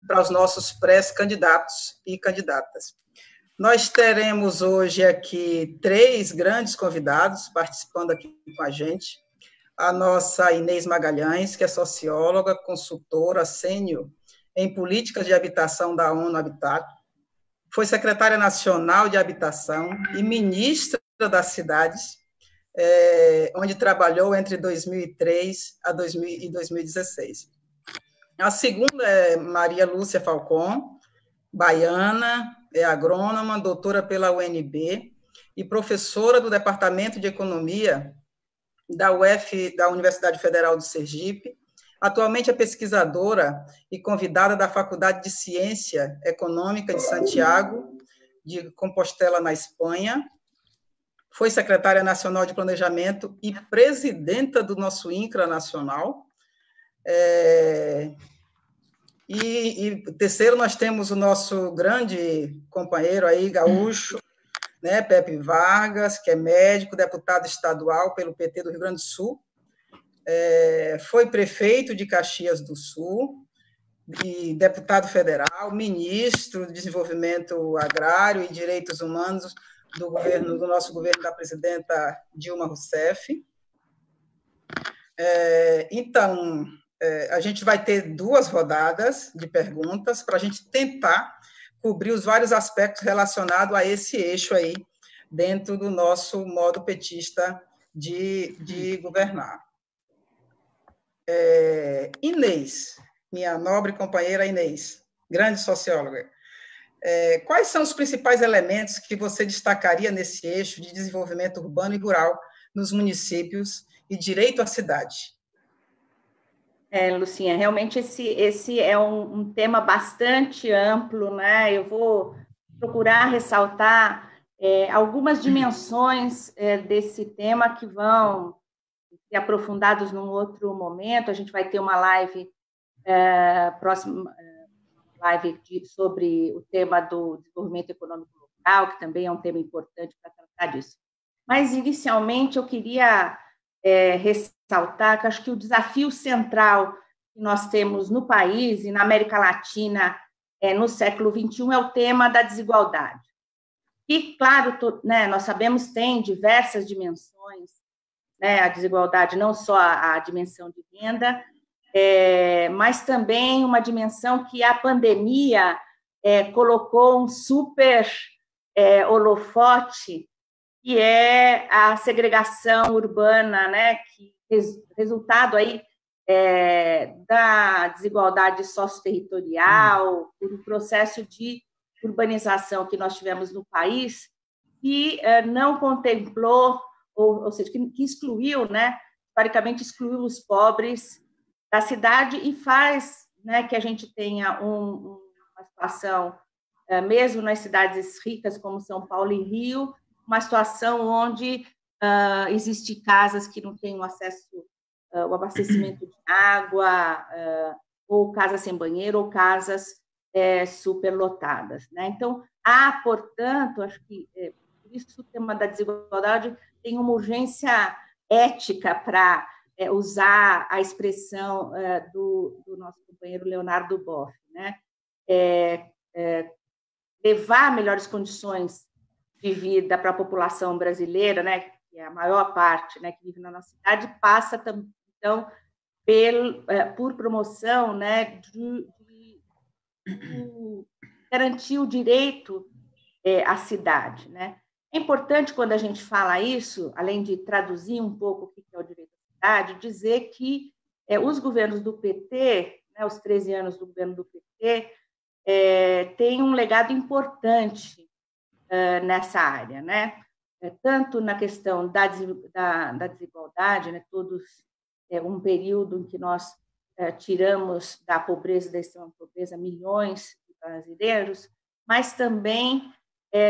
para os nossos pré-candidatos e candidatas. Nós teremos hoje aqui 3 grandes convidados participando aqui com a gente. A nossa Inês Magalhães, que é socióloga, consultora sênior em políticas de habitação da ONU Habitat, foi secretária nacional de habitação e ministra das cidades, onde trabalhou entre 2003 e 2016. A segunda é Maria Lúcia Falcon, baiana, é agrônoma, doutora pela UNB e professora do Departamento de Economia da Universidade Federal do Sergipe. Atualmente é pesquisadora e convidada da Faculdade de Ciência Econômica de Santiago de Compostela, na Espanha. Foi secretária nacional de Planejamento e presidenta do nosso INCRA nacional. E terceiro, nós temos o nosso grande companheiro aí, gaúcho, né, Pepe Vargas, que é médico, deputado estadual pelo PT do Rio Grande do Sul, foi prefeito de Caxias do Sul, e deputado federal, ministro de Desenvolvimento Agrário e Direitos Humanos do nosso governo da presidenta Dilma Rousseff. Então, a gente vai ter 2 rodadas de perguntas para a gente tentar cobrir os vários aspectos relacionados a esse eixo aí, dentro do nosso modo petista de governar. Inês, minha nobre companheira Inês, grande socióloga, quais são os principais elementos que você destacaria nesse eixo de desenvolvimento urbano e rural nos municípios e direito à cidade? Lucinha, realmente esse é um tema bastante amplo, né? Eu vou procurar ressaltar algumas dimensões desse tema que vão ser aprofundados num outro momento. A gente vai ter uma live próxima, sobre o tema do desenvolvimento econômico local, que também é um tema importante para tratar disso. Mas, inicialmente, eu queria ressaltar que acho que o desafio central que nós temos no país e na América Latina no século XXI é o tema da desigualdade. E, claro, né, nós sabemos que tem diversas dimensões, né, a desigualdade, não só a dimensão de renda, mas também uma dimensão que a pandemia colocou um super holofote, que é a segregação urbana, né, que resultado aí da desigualdade socioterritorial, do processo de urbanização que nós tivemos no país, que não contemplou, ou seja, que excluiu, né, historicamente excluiu os pobres da cidade e faz, né, que a gente tenha uma situação, mesmo nas cidades ricas como São Paulo e Rio, uma situação onde existem casas que não têm o acesso, o abastecimento de água, ou casas sem banheiro, ou casas superlotadas, né? Então, há, portanto, acho que por isso o tema da desigualdade tem uma urgência ética para usar a expressão do nosso companheiro Leonardo Boff, né? Levar melhores condições de vida para a população brasileira, né, que é a maior parte, né, que vive na nossa cidade, passa, então, por promoção, né, de garantir o direito à cidade, né? É importante, quando a gente fala isso, além de traduzir um pouco o que é o direito à cidade, dizer que os governos do PT, né, os 13 anos do governo do PT, têm um legado importante nessa área, né? Tanto na questão da desigualdade, né? Todos um período em que nós tiramos da pobreza, da extrema pobreza, milhões de brasileiros, mas também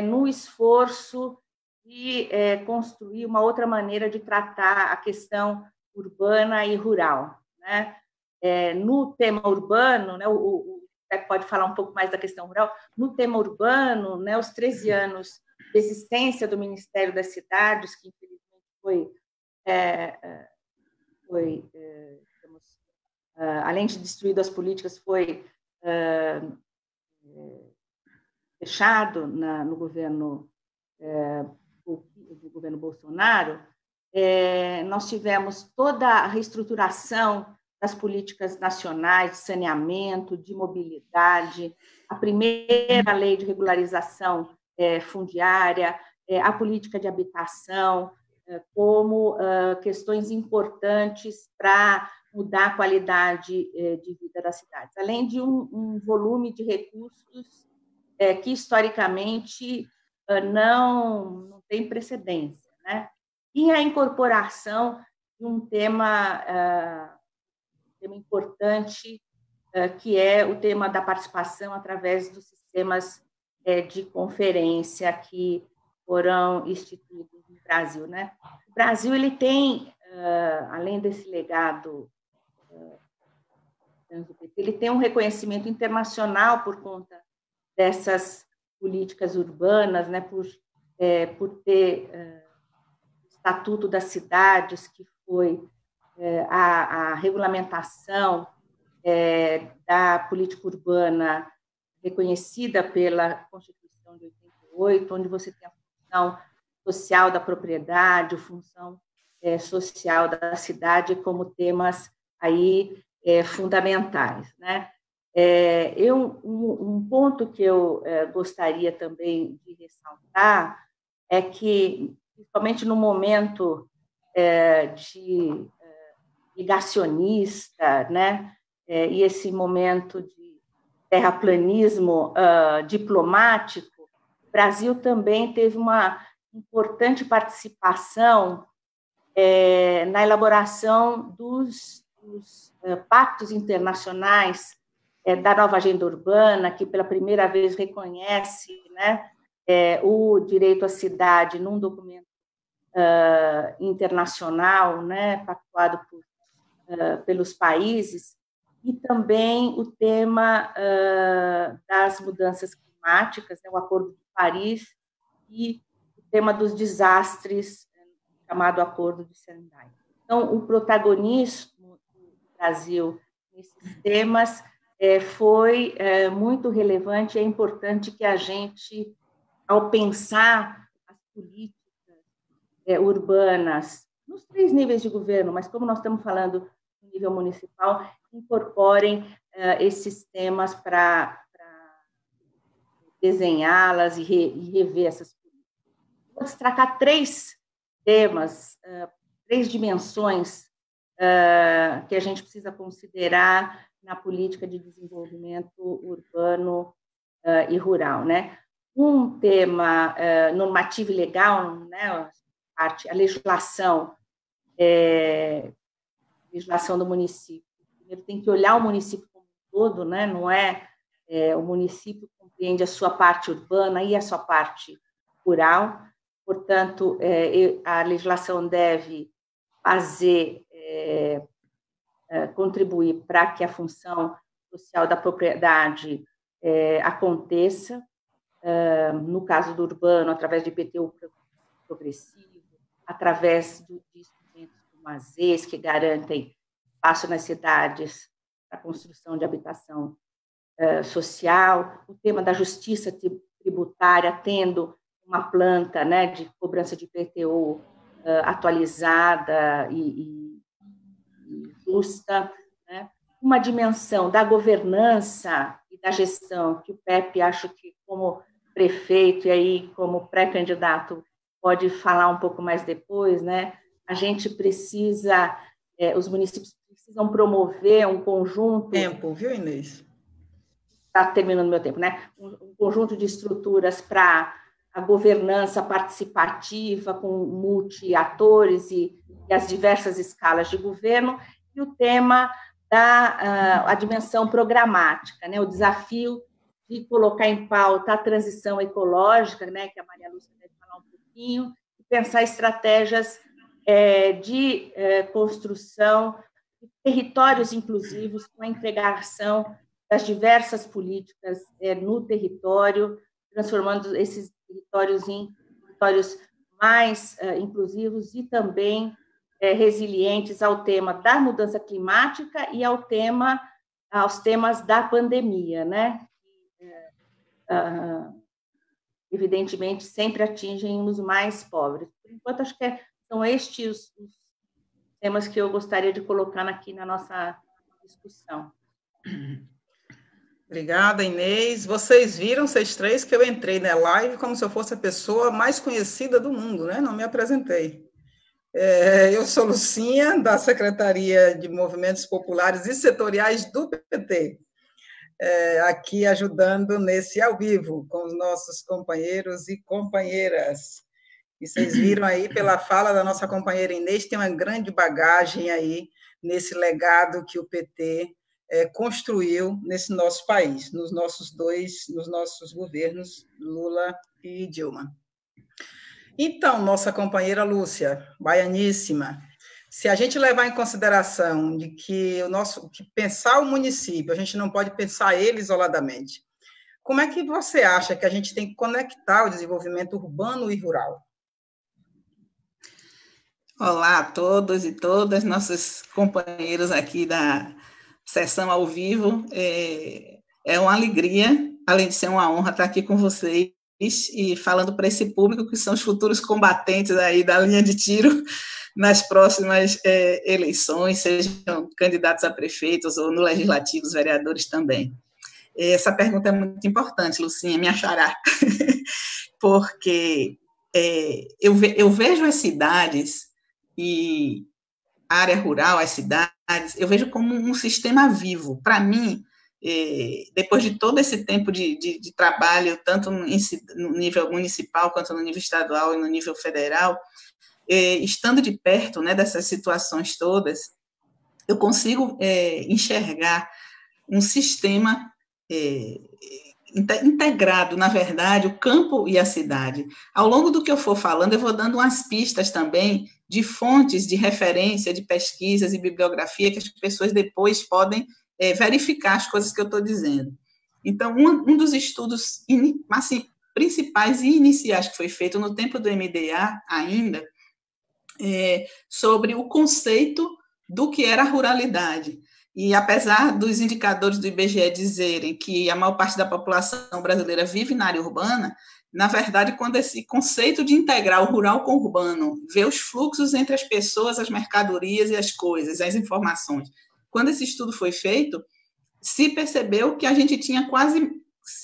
no esforço de construir uma outra maneira de tratar a questão urbana e rural, né? No tema urbano, né, o pode falar um pouco mais da questão rural, no tema urbano, né, os 13 anos de existência do Ministério das Cidades, que infelizmente além de destruído as políticas, foi fechado no governo do governo Bolsonaro, nós tivemos toda a reestruturação das políticas nacionais de saneamento, de mobilidade, a primeira lei de regularização fundiária, a política de habitação, como questões importantes para mudar a qualidade de vida das cidades, além de um volume de recursos que, historicamente, não tem precedência, né? E a incorporação de um tema importante, que é o tema da participação através dos sistemas de conferência que foram instituídos no Brasil, né? O Brasil ele tem, além desse legado, ele tem um reconhecimento internacional por conta dessas políticas urbanas, né? Por ter o Estatuto das Cidades, que foi a regulamentação da política urbana reconhecida pela Constituição de 88, onde você tem a função social da propriedade, a função social da cidade como temas aí fundamentais, né? Um ponto que eu gostaria também de ressaltar é que, principalmente no momento de ligacionista, né, e esse momento de terraplanismo diplomático, o Brasil também teve uma importante participação na elaboração dos pactos internacionais da nova agenda urbana, que pela primeira vez reconhece, né, o direito à cidade num documento internacional, né, pactuado pelos países, e também o tema das mudanças climáticas, né, o Acordo de Paris, e o tema dos desastres, chamado Acordo de Sendai. Então, o protagonismo do Brasil nesses temas foi muito relevante. É importante que a gente, ao pensar as políticas urbanas, nos 3 níveis de governo, mas como nós estamos falando no nível municipal, incorporem esses temas para desenhá-las e rever essas políticas. Vou destacar 3 temas, 3 dimensões que a gente precisa considerar na política de desenvolvimento urbano e rural, né? Um tema normativo e legal, né? A legislação do município. Primeiro tem que olhar o município como um todo, né? Não o município compreende a sua parte urbana e a sua parte rural. Portanto, a legislação deve contribuir para que a função social da propriedade aconteça, no caso do urbano, através de IPTU progressivo, através de instrumentos como as ZEs, que garantem espaço nas cidades para a construção de habitação social, o tema da justiça tributária, tendo uma planta, né, de cobrança de IPTU atualizada e justa, né? Uma dimensão da governança e da gestão, que o Pepe, acho que como prefeito e aí como pré-candidato pode falar um pouco mais depois, né? A gente precisa, os municípios precisam promover um conjunto... Tempo, viu, Inês? Está terminando meu tempo, né? Um conjunto de estruturas para a governança participativa, com multi-atores e as diversas escalas de governo, e o tema da dimensão programática, né? O desafio de colocar em pauta a transição ecológica, né? Que a Maria Lúcia vai falar um pouquinho, e pensar estratégias de construção de territórios inclusivos, com a integração das diversas políticas no território, transformando esses territórios em territórios mais inclusivos e também resilientes ao tema da mudança climática e ao tema aos temas da pandemia, né? Evidentemente, sempre atingem os mais pobres. Por enquanto, acho que são estes os temas que eu gostaria de colocar aqui na nossa discussão. Obrigada, Inês. Vocês viram, vocês três, que eu entrei na live como se eu fosse a pessoa mais conhecida do mundo, né? Não me apresentei. Eu sou Lucinha, da Secretaria de Movimentos Populares e Setoriais do PT, aqui ajudando nesse ao vivo com os nossos companheiros e companheiras. E vocês viram aí pela fala da nossa companheira Inês, tem uma grande bagagem aí nesse legado que o PT construiu nesse nosso país, nos nossos governos, Lula e Dilma. Então, nossa companheira Lúcia, baianíssima, se a gente levar em consideração de que que pensar o município, a gente não pode pensar ele isoladamente, como é que você acha que a gente tem que conectar o desenvolvimento urbano e rural? Olá a todos e todas, nossos companheiros aqui da sessão ao vivo. É uma alegria, além de ser uma honra, estar aqui com vocês e falando para esse público que são os futuros combatentes aí da linha de tiro nas próximas eleições, sejam candidatos a prefeitos ou no legislativo, os vereadores também. Essa pergunta é muito importante, Lucinha, me achará, porque eu vejo as cidades e a área rural, as cidades, eu vejo como um sistema vivo. Para mim, depois de todo esse tempo de trabalho, tanto no nível municipal, quanto no nível estadual e no nível federal, estando de perto, né, dessas situações todas, eu consigo enxergar um sistema integrado, na verdade, o campo e a cidade. Ao longo do que eu for falando, eu vou dando umas pistas também de fontes de referência, de pesquisas e bibliografia que as pessoas depois podem verificar as coisas que eu estou dizendo. Então, um dos estudos assim, principais e iniciais que foi feito no tempo do MDA ainda, sobre o conceito do que era a ruralidade. E apesar dos indicadores do IBGE dizerem que a maior parte da população brasileira vive na área urbana, na verdade, quando esse conceito de integrar o rural com o urbano, ver os fluxos entre as pessoas, as mercadorias e as coisas, as informações, quando esse estudo foi feito, se percebeu que a gente tinha quase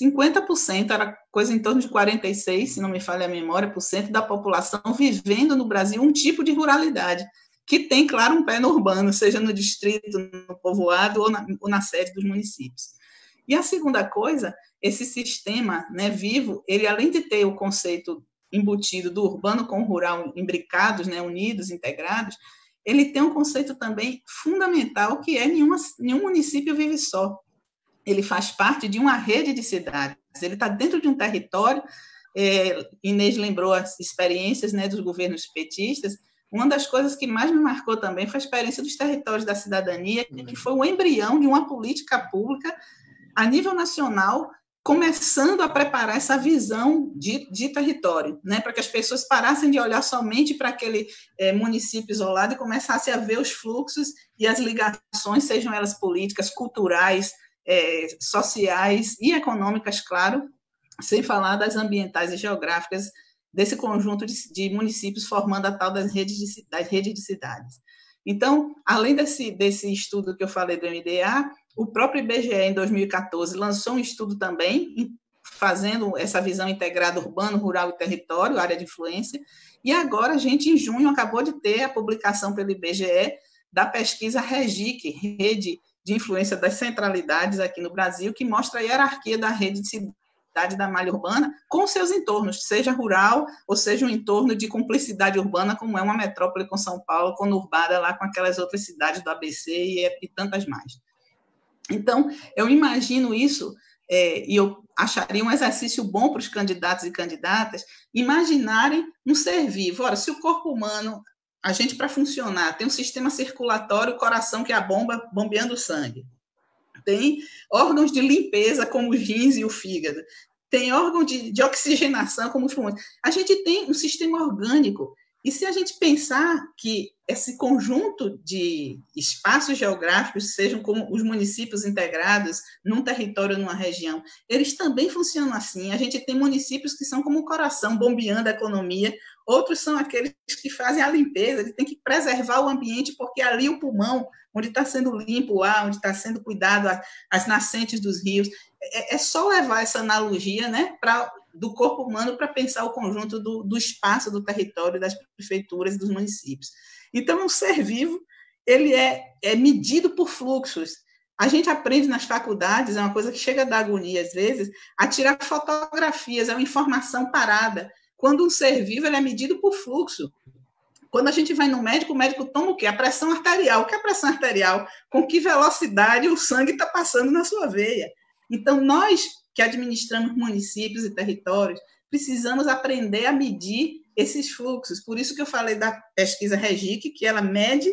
50%, era coisa em torno de 46%, se não me falha a memória, por cento da população vivendo no Brasil um tipo de ruralidade, que tem, claro, um pé no urbano, seja no distrito, no povoado ou na sede dos municípios. E a segunda coisa, esse sistema, né, vivo, ele além de ter o conceito embutido do urbano com o rural imbricados, né, unidos, integrados, ele tem um conceito também fundamental que é nenhum município vive só. Ele faz parte de uma rede de cidades, ele está dentro de um território. Inês lembrou as experiências, né, dos governos petistas. Uma das coisas que mais me marcou também foi a experiência dos territórios da cidadania, que foi o embrião de uma política pública a nível nacional, começando a preparar essa visão de território, né, para que as pessoas parassem de olhar somente para aquele município isolado e começassem a ver os fluxos e as ligações, sejam elas políticas, culturais, sociais e econômicas, claro, sem falar das ambientais e geográficas desse conjunto de municípios formando a tal das redes de cidades. Então, além desse estudo que eu falei do MDA, o próprio IBGE, em 2014, lançou um estudo também, fazendo essa visão integrada urbano, rural e território, área de influência, e agora a gente, em junho, acabou de ter a publicação pelo IBGE da pesquisa REGIC, Rede de Influência das Centralidades aqui no Brasil, que mostra a hierarquia da rede de cidade da malha urbana com seus entornos, seja rural ou seja um entorno de cumplicidade urbana, como é uma metrópole com São Paulo, conurbada lá com aquelas outras cidades do ABC e tantas mais. Então, eu imagino isso, e eu acharia um exercício bom para os candidatos e candidatas imaginarem um ser vivo. Ora, se o corpo humano, a gente para funcionar, tem um sistema circulatório, o coração que é a bomba bombeando o sangue, tem órgãos de limpeza, como os rins e o fígado, tem órgão de oxigenação, como os pulmões. A gente tem um sistema orgânico E se a gente pensar que esse conjunto de espaços geográficos, sejam como os municípios integrados num território, numa região, eles também funcionam assim. A gente tem municípios que são como o coração, bombeando a economia, outros são aqueles que fazem a limpeza, ele tem que preservar o ambiente, porque ali o pulmão, onde está sendo limpo o ar, onde está sendo cuidado as nascentes dos rios, é só levar essa analogia, né, do corpo humano para pensar o conjunto do espaço, do território, das prefeituras e dos municípios. Então, um ser vivo, ele é medido por fluxos. A gente aprende nas faculdades, é uma coisa que chega a dar agonia às vezes, a tirar fotografias, é uma informação parada. Quando um ser vivo, ele é medido por fluxo. Quando a gente vai no médico, o médico toma o quê? A pressão arterial. O que é a pressão arterial? Com que velocidade o sangue está passando na sua veia. Então, nós que administramos municípios e territórios, precisamos aprender a medir esses fluxos. Por isso que eu falei da pesquisa REGIC, que ela mede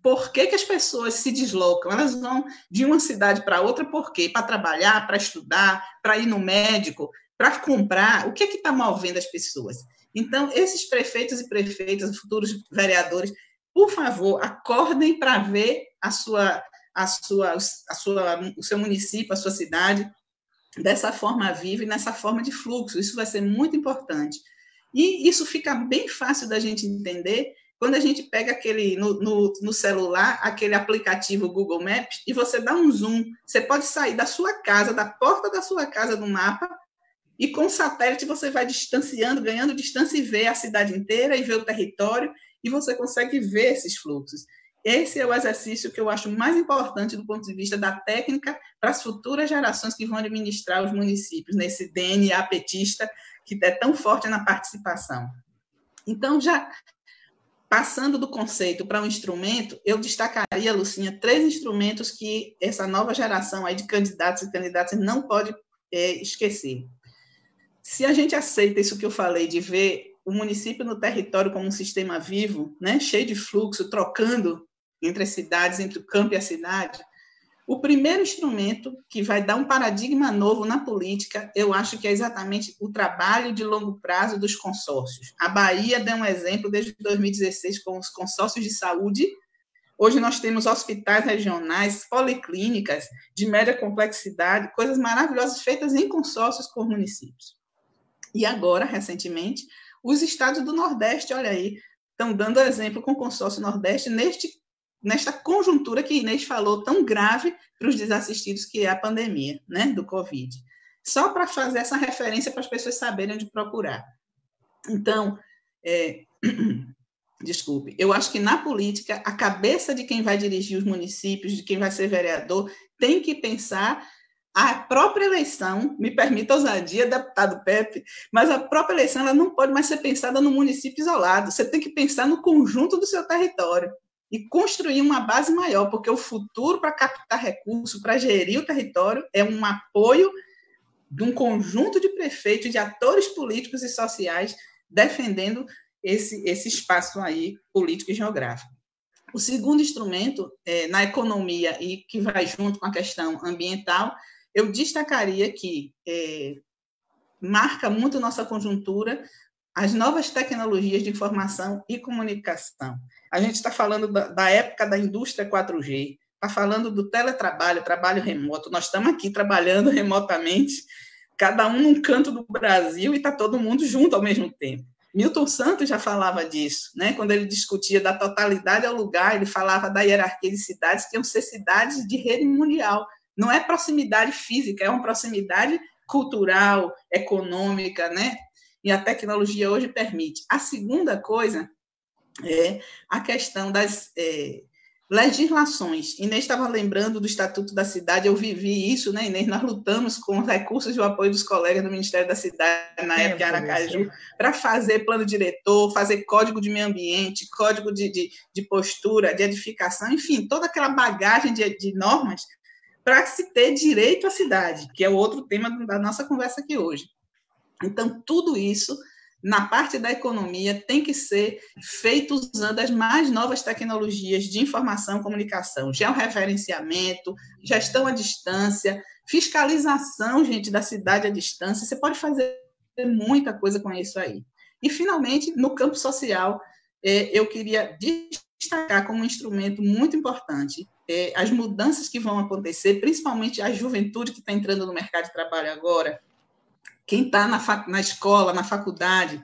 por que as pessoas se deslocam. Elas vão de uma cidade para outra, por quê? Para trabalhar, para estudar, para ir no médico, para comprar. O que está movendo as pessoas? Então, esses prefeitos e prefeitas, futuros vereadores, por favor, acordem para ver o seu município, a sua cidade, dessa forma viva e nessa forma de fluxo. Isso vai ser muito importante. E isso fica bem fácil da gente entender quando a gente pega no celular, aquele aplicativo Google Maps, e você dá um zoom. Você pode sair da sua casa, da porta da sua casa no mapa, e com o satélite você vai distanciando, ganhando distância e ver a cidade inteira e ver o território, e você consegue ver esses fluxos. Esse é o exercício que eu acho mais importante do ponto de vista da técnica para as futuras gerações que vão administrar os municípios, nesse DNA petista que é tão forte na participação. Então, já passando do conceito para um instrumento, eu destacaria, Lucinha, 3 instrumentos que essa nova geração aí de candidatos e candidatas não pode esquecer. Se a gente aceita isso que eu falei, de ver o município no território como um sistema vivo, né, cheio de fluxo, trocando entre as cidades, entre o campo e a cidade, o primeiro instrumento que vai dar um paradigma novo na política, eu acho que é exatamente o trabalho de longo prazo dos consórcios. A Bahia deu um exemplo desde 2016 com os consórcios de saúde. Hoje nós temos hospitais regionais, policlínicas de média complexidade, coisas maravilhosas feitas em consórcios com municípios. E agora, recentemente, os estados do Nordeste, olha aí, estão dando exemplo com o consórcio Nordeste nesta conjuntura que Inês falou, tão grave para os desassistidos, que é a pandemia, né, do Covid. Só para fazer essa referência para as pessoas saberem onde procurar. Então, desculpe, eu acho que na política, a cabeça de quem vai dirigir os municípios, de quem vai ser vereador, tem que pensar a própria eleição, me permita a ousadia, deputado Pepe, mas a própria eleição ela não pode mais ser pensada no município isolado, você tem que pensar no conjunto do seu território e construir uma base maior, porque o futuro para captar recursos, para gerir o território, é um apoio de um conjunto de prefeitos, de atores políticos e sociais defendendo esse espaço aí político e geográfico. O segundo instrumento, na economia e que vai junto com a questão ambiental, eu destacaria que marca muito nossa conjuntura as novas tecnologias de informação e comunicação. A gente está falando da época da indústria 4G, está falando do teletrabalho, trabalho remoto. Nós estamos aqui trabalhando remotamente, cada um num canto do Brasil, e está todo mundo junto ao mesmo tempo. Milton Santos já falava disso, né? Quando ele discutia da totalidade ao lugar, ele falava da hierarquia de cidades, que iam ser cidades de rede mundial. Não é proximidade física, é uma proximidade cultural, econômica, né? E a tecnologia hoje permite. A segunda coisa é a questão das legislações. Inês estava lembrando do Estatuto da Cidade, eu vivi isso, né, Inês? Nós lutamos com os recursos e o apoio dos colegas do Ministério da Cidade, na época em Aracaju, para fazer plano diretor, fazer código de meio ambiente, código de postura, de edificação, enfim, toda aquela bagagem de normas para se ter direito à cidade, que é o outro tema da nossa conversa aqui hoje. Então, tudo isso, na parte da economia, tem que ser feito usando as mais novas tecnologias de informação e comunicação, georreferenciamento, gestão à distância, fiscalização, gente, da cidade à distância. Você pode fazer muita coisa com isso aí. E, finalmente, no campo social, eu queria destacar como um instrumento muito importante as mudanças que vão acontecer, principalmente a juventude que está entrando no mercado de trabalho agora, quem está na escola, na faculdade,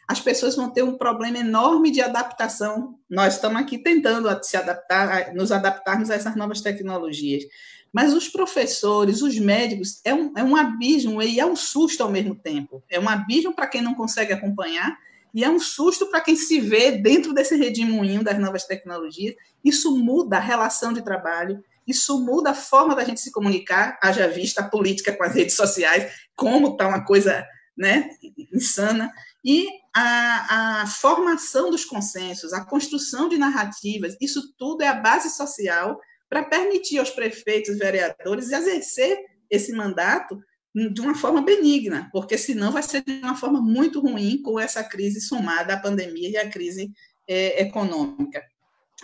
as pessoas vão ter um problema enorme de adaptação. Nós estamos aqui tentando se adaptar, nos adaptarmos a essas novas tecnologias. Mas os professores, os médicos, é um abismo e é um susto ao mesmo tempo. É um abismo para quem não consegue acompanhar e é um susto para quem se vê dentro desse redemoinho das novas tecnologias. Isso muda a relação de trabalho, isso muda a forma da gente se comunicar, haja vista a política com as redes sociais, como está uma coisa, né, insana. E a formação dos consensos, a construção de narrativas, isso tudo é a base social para permitir aos prefeitos e vereadores exercer esse mandato de uma forma benigna, porque senão vai ser de uma forma muito ruim com essa crise somada à pandemia e à crise econômica.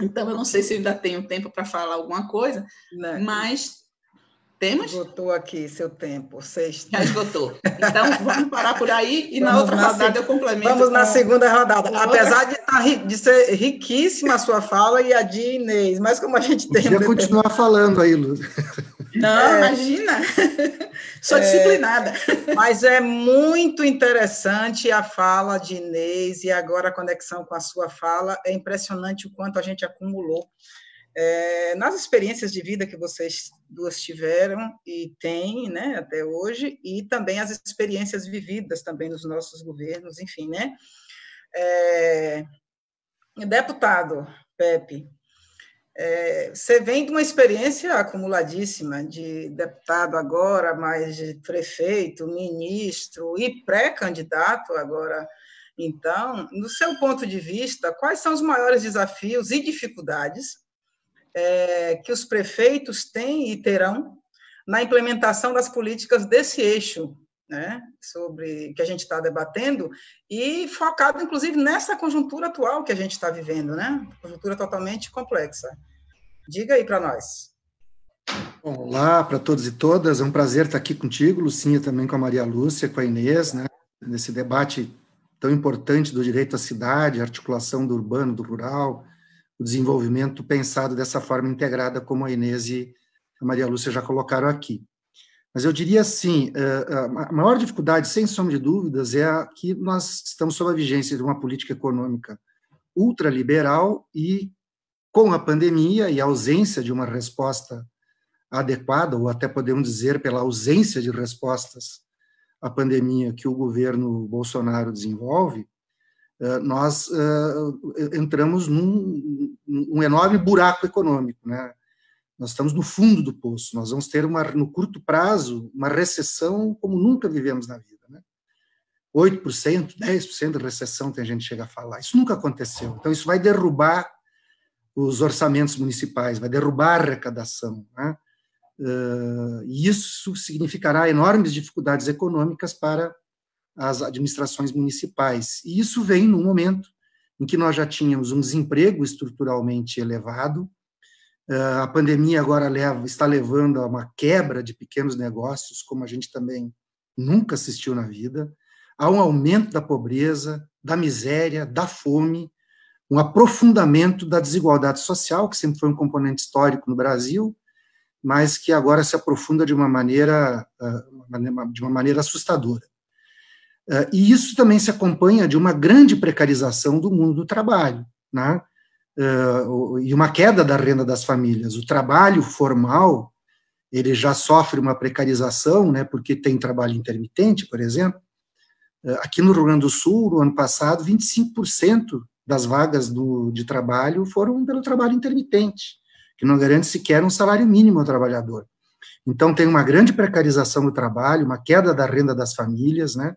Então, eu não sei se eu ainda tenho tempo para falar alguma coisa, não. Mas temos? Esgotou aqui seu tempo. Já esgotou. Então, vamos parar por aí e na outra rodada eu complemento. Vamos na segunda rodada. Apesar de ser riquíssima a sua fala e a de Inês, mas como a gente tem... Podia continuar falando aí, Luz. Não, imagina. Sou disciplinada. Mas é muito interessante a fala de Inês e agora a conexão com a sua fala. É impressionante o quanto a gente acumulou nas experiências de vida que vocês duas tiveram e têm, né, até hoje, e também as experiências vividas também nos nossos governos, enfim, né? Deputado Pepe, você vem de uma experiência acumuladíssima de deputado agora, mais de prefeito, ministro e pré-candidato agora. Então, no seu ponto de vista, quais são os maiores desafios e dificuldades que os prefeitos têm e terão na implementação das políticas desse eixo, né, sobre que a gente está debatendo, e focado, inclusive, nessa conjuntura atual que a gente está vivendo, né, conjuntura totalmente complexa. Diga aí para nós. Bom, olá para todos e todas, é um prazer estar aqui contigo, Lucinha, também com a Maria Lúcia, com a Inês, né, nesse debate tão importante do direito à cidade, a articulação do urbano, do rural, o desenvolvimento pensado dessa forma integrada, como a Inês e a Maria Lúcia já colocaram aqui. Mas eu diria assim, a maior dificuldade, sem sombra de dúvidas, é que nós estamos sob a vigência de uma política econômica ultraliberal e, com a pandemia e a ausência de uma resposta adequada, ou até podemos dizer pela ausência de respostas à pandemia que o governo Bolsonaro desenvolve, nós entramos num enorme buraco econômico, né? Nós estamos no fundo do poço, nós vamos ter, no curto prazo, uma recessão como nunca vivemos na vida, né? 8%, 10% de recessão, tem gente que chega a falar. Isso nunca aconteceu. Então, isso vai derrubar os orçamentos municipais, vai derrubar a arrecadação, né? E isso significará enormes dificuldades econômicas para as administrações municipais. E isso vem num momento em que nós já tínhamos um desemprego estruturalmente elevado, a pandemia agora está levando a uma quebra de pequenos negócios, como a gente também nunca assistiu na vida, há um aumento da pobreza, da miséria, da fome, um aprofundamento da desigualdade social, que sempre foi um componente histórico no Brasil, mas que agora se aprofunda de uma maneira assustadora. E isso também se acompanha de uma grande precarização do mundo do trabalho, né? E uma queda da renda das famílias. O trabalho formal, ele já sofre uma precarização, né, porque tem trabalho intermitente, por exemplo. Aqui no Rio Grande do Sul, no ano passado, 25% das vagas de trabalho foram pelo trabalho intermitente, que não garante sequer um salário mínimo ao trabalhador. Então, tem uma grande precarização do trabalho, uma queda da renda das famílias, né?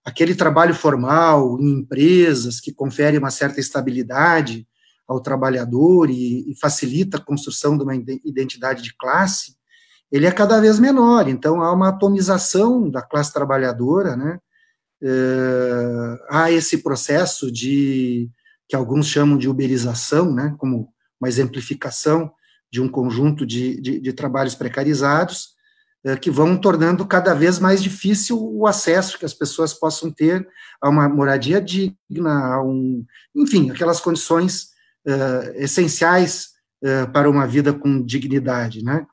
Aquele trabalho formal em empresas que confere uma certa estabilidade ao trabalhador e facilita a construção de uma identidade de classe, ele é cada vez menor. Então, há uma atomização da classe trabalhadora, né? Há esse processo que alguns chamam de uberização, né? Como uma exemplificação de um conjunto de trabalhos precarizados, que vão tornando cada vez mais difícil o acesso que as pessoas possam ter a uma moradia digna, enfim, aquelas condições essenciais para uma vida com dignidade, né?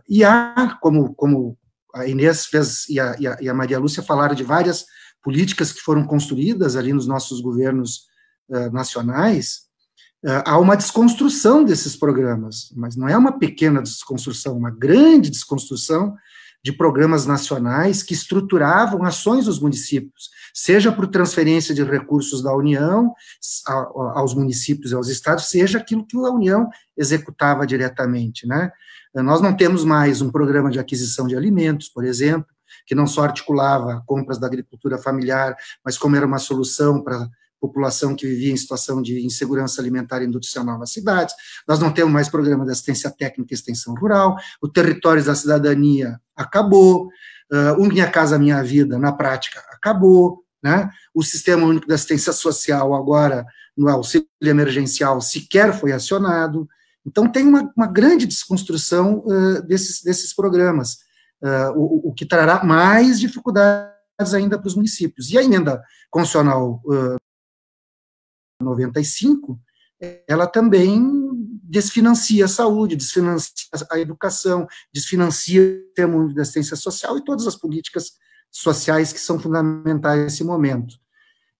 E há, como a Inês fez e a Maria Lúcia falaram de várias políticas que foram construídas ali nos nossos governos nacionais, há uma desconstrução desses programas, mas não é uma pequena desconstrução, uma grande desconstrução de programas nacionais que estruturavam ações dos municípios, seja por transferência de recursos da União aos municípios e aos estados, seja aquilo que a União executava diretamente, né? Nós não temos mais um programa de aquisição de alimentos, por exemplo, que não só articulava compras da agricultura familiar, mas como era uma solução para população que vivia em situação de insegurança alimentar e nutricional nas cidades. Nós não temos mais programa de assistência técnica e extensão rural, o Territórios da Cidadania acabou, o Minha Casa Minha Vida, na prática, acabou, né? O Sistema Único de Assistência Social, agora, no auxílio emergencial, sequer foi acionado. Então, tem uma grande desconstrução desses programas, o que trará mais dificuldades ainda para os municípios. E a emenda constitucional 95, ela também desfinancia a saúde, desfinancia a educação, desfinancia o sistema de assistência social e todas as políticas sociais que são fundamentais nesse momento.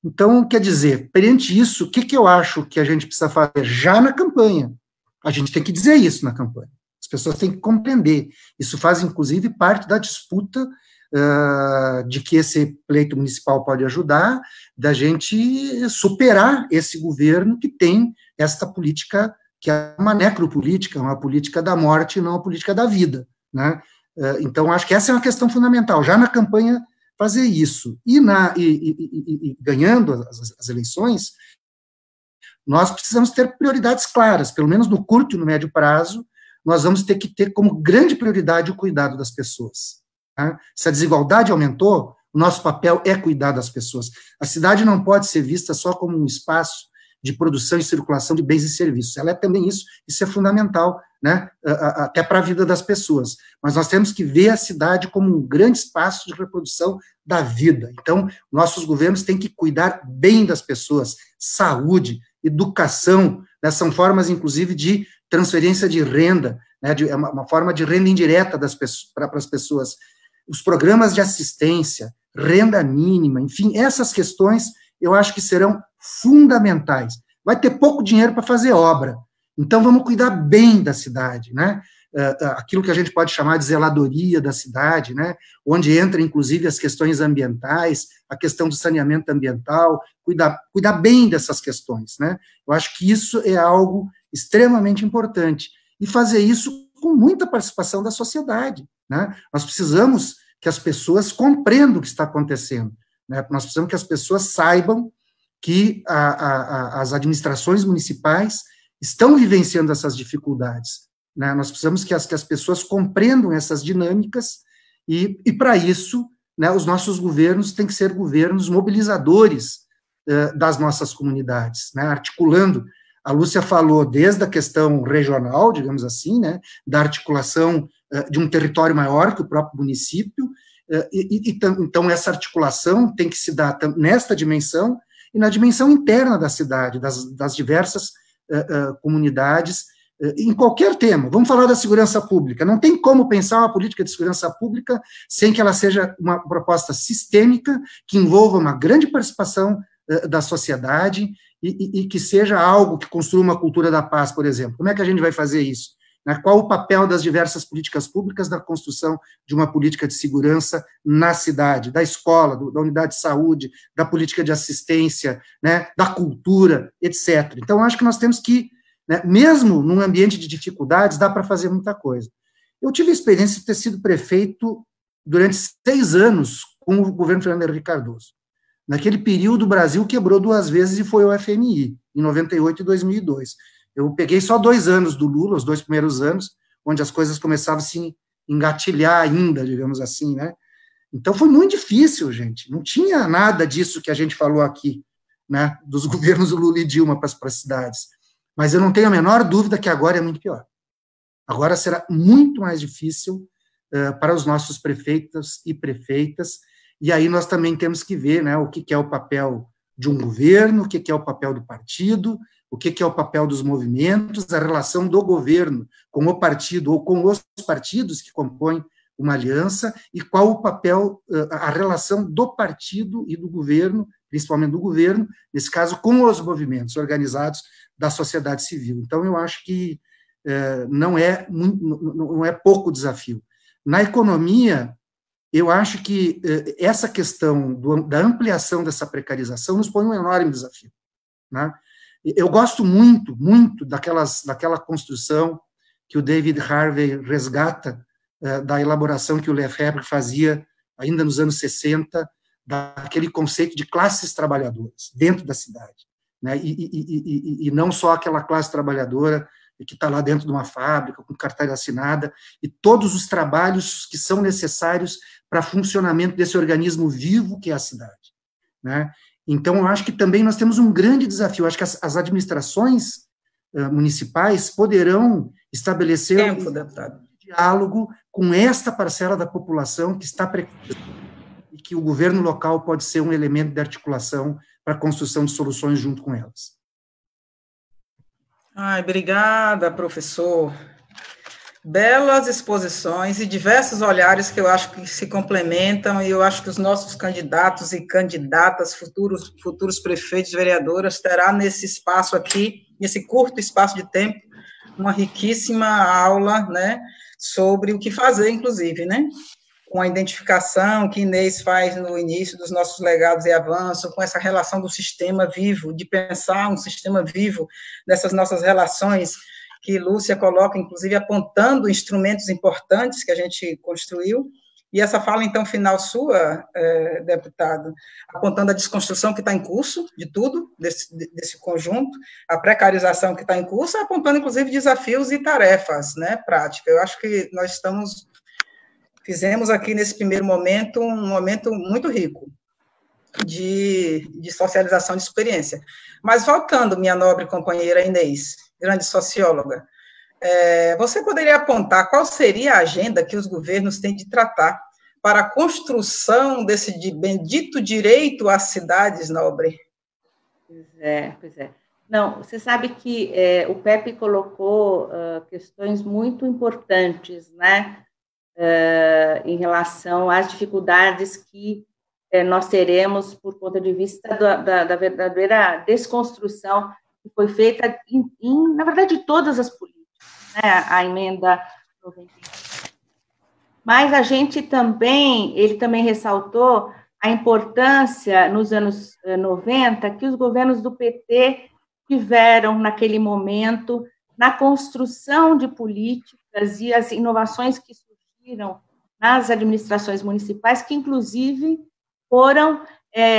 Então, quer dizer, perante isso, o que eu acho que a gente precisa fazer já na campanha? A gente tem que dizer isso na campanha. As pessoas têm que compreender. Isso faz, inclusive, parte da disputa de que esse pleito municipal pode ajudar, da gente superar esse governo que tem esta política, que é uma necropolítica, uma política da morte e não uma política da vida, né? Então, acho que essa é uma questão fundamental, já na campanha fazer isso. E ganhando as eleições, nós precisamos ter prioridades claras, pelo menos no curto e no médio prazo, nós vamos ter que ter como grande prioridade o cuidado das pessoas. Se a desigualdade aumentou, o nosso papel é cuidar das pessoas. A cidade não pode ser vista só como um espaço de produção e circulação de bens e serviços. Ela é também isso é fundamental, né, até para a vida das pessoas. Mas nós temos que ver a cidade como um grande espaço de reprodução da vida. Então, nossos governos têm que cuidar bem das pessoas, saúde, educação, né, são formas, inclusive, de transferência de renda, né, uma forma de renda indireta para as pessoas. Os programas de assistência, renda mínima, enfim, essas questões eu acho que serão fundamentais. Vai ter pouco dinheiro para fazer obra, então vamos cuidar bem da cidade, né? Aquilo que a gente pode chamar de zeladoria da cidade, né? Onde entra, inclusive, as questões ambientais, a questão do saneamento ambiental, cuidar bem dessas questões, né? Eu acho que isso é algo extremamente importante, e fazer isso com muita participação da sociedade, né? Nós precisamos que as pessoas compreendam o que está acontecendo, né? Nós precisamos que as pessoas saibam que as administrações municipais estão vivenciando essas dificuldades, né? Nós precisamos que as pessoas compreendam essas dinâmicas e para isso, né, os nossos governos têm que ser governos mobilizadores das nossas comunidades, né, articulando. A Lúcia falou desde a questão regional, digamos assim, né, da articulação de um território maior que o próprio município, então essa articulação tem que se dar nesta dimensão e na dimensão interna da cidade, das diversas comunidades, em qualquer tema. Vamos falar da segurança pública. Não tem como pensar uma política de segurança pública sem que ela seja uma proposta sistêmica, que envolva uma grande participação da sociedade e que seja algo que construa uma cultura da paz, por exemplo. Como é que a gente vai fazer isso? Qual o papel das diversas políticas públicas na construção de uma política de segurança na cidade, da escola, da unidade de saúde, da política de assistência, né, da cultura, etc. Então, acho que nós temos que, né, mesmo num ambiente de dificuldades, dá para fazer muita coisa. Eu tive a experiência de ter sido prefeito durante 6 anos com o governo Fernando Henrique Cardoso. Naquele período, o Brasil quebrou 2 vezes e foi ao FMI, em 98 e 2002. Eu peguei só 2 anos do Lula, os 2 primeiros anos, onde as coisas começavam a se engatilhar ainda, digamos assim, né? Então, foi muito difícil, gente. Não tinha nada disso que a gente falou aqui, né, dos governos do Lula e Dilma para as cidades. Mas eu não tenho a menor dúvida que agora é muito pior. Agora será muito mais difícil para os nossos prefeitos e prefeitas, e aí nós também temos que ver, né, o que é o papel de um governo, o que é o papel do partido, o que é o papel dos movimentos, a relação do governo com o partido ou com os partidos que compõem uma aliança, e qual o papel, a relação do partido e do governo, principalmente do governo, nesse caso, com os movimentos organizados da sociedade civil. Então, eu acho que não é pouco desafio. Na economia, eu acho que essa questão da ampliação dessa precarização nos põe um enorme desafio, né? Eu gosto muito, muito daquela construção que o David Harvey resgata, da elaboração que o Lefebvre fazia ainda nos anos 60, daquele conceito de classes trabalhadoras dentro da cidade, né? E não só aquela classe trabalhadora que está lá dentro de uma fábrica, com carteira assinada, e todos os trabalhos que são necessários para funcionamento desse organismo vivo que é a cidade, né? Então, eu acho que também nós temos um grande desafio. Eu acho que as administrações municipais poderão estabelecer um diálogo com esta parcela da população que está precarizada, e que o governo local pode ser um elemento de articulação para a construção de soluções junto com elas. Obrigada, professor. Belas exposições e diversos olhares que eu acho que se complementam, e eu acho que os nossos candidatos e candidatas, futuros prefeitos e vereadoras, terá nesse espaço aqui, nesse curto espaço de tempo, uma riquíssima aula, né, sobre o que fazer, inclusive, né, com a identificação que Inês faz no início dos nossos legados e avanços, com essa relação do sistema vivo, de pensar um sistema vivo dessas nossas relações, que Lúcia coloca, inclusive, apontando instrumentos importantes que a gente construiu, e essa fala, então, final sua, deputado, apontando a desconstrução que está em curso de tudo, desse conjunto, a precarização que está em curso, apontando, inclusive, desafios e tarefas, né, práticas. Eu acho que nós fizemos aqui, nesse primeiro momento, um momento muito rico de socialização de experiência. Mas, voltando, minha nobre companheira Inês, grande socióloga, você poderia apontar qual seria a agenda que os governos têm de tratar para a construção desse bendito direito às cidades, nobre? Pois é. Não, você sabe que o Pepe colocou questões muito importantes, né, em relação às dificuldades que nós teremos por conta de vista da verdadeira desconstrução que foi feita, na verdade, de todas as políticas, né, a emenda 95. Mas a gente ele também ressaltou a importância, nos anos 90, que os governos do PT tiveram, naquele momento, na construção de políticas e as inovações que surgiram nas administrações municipais, que, inclusive, foram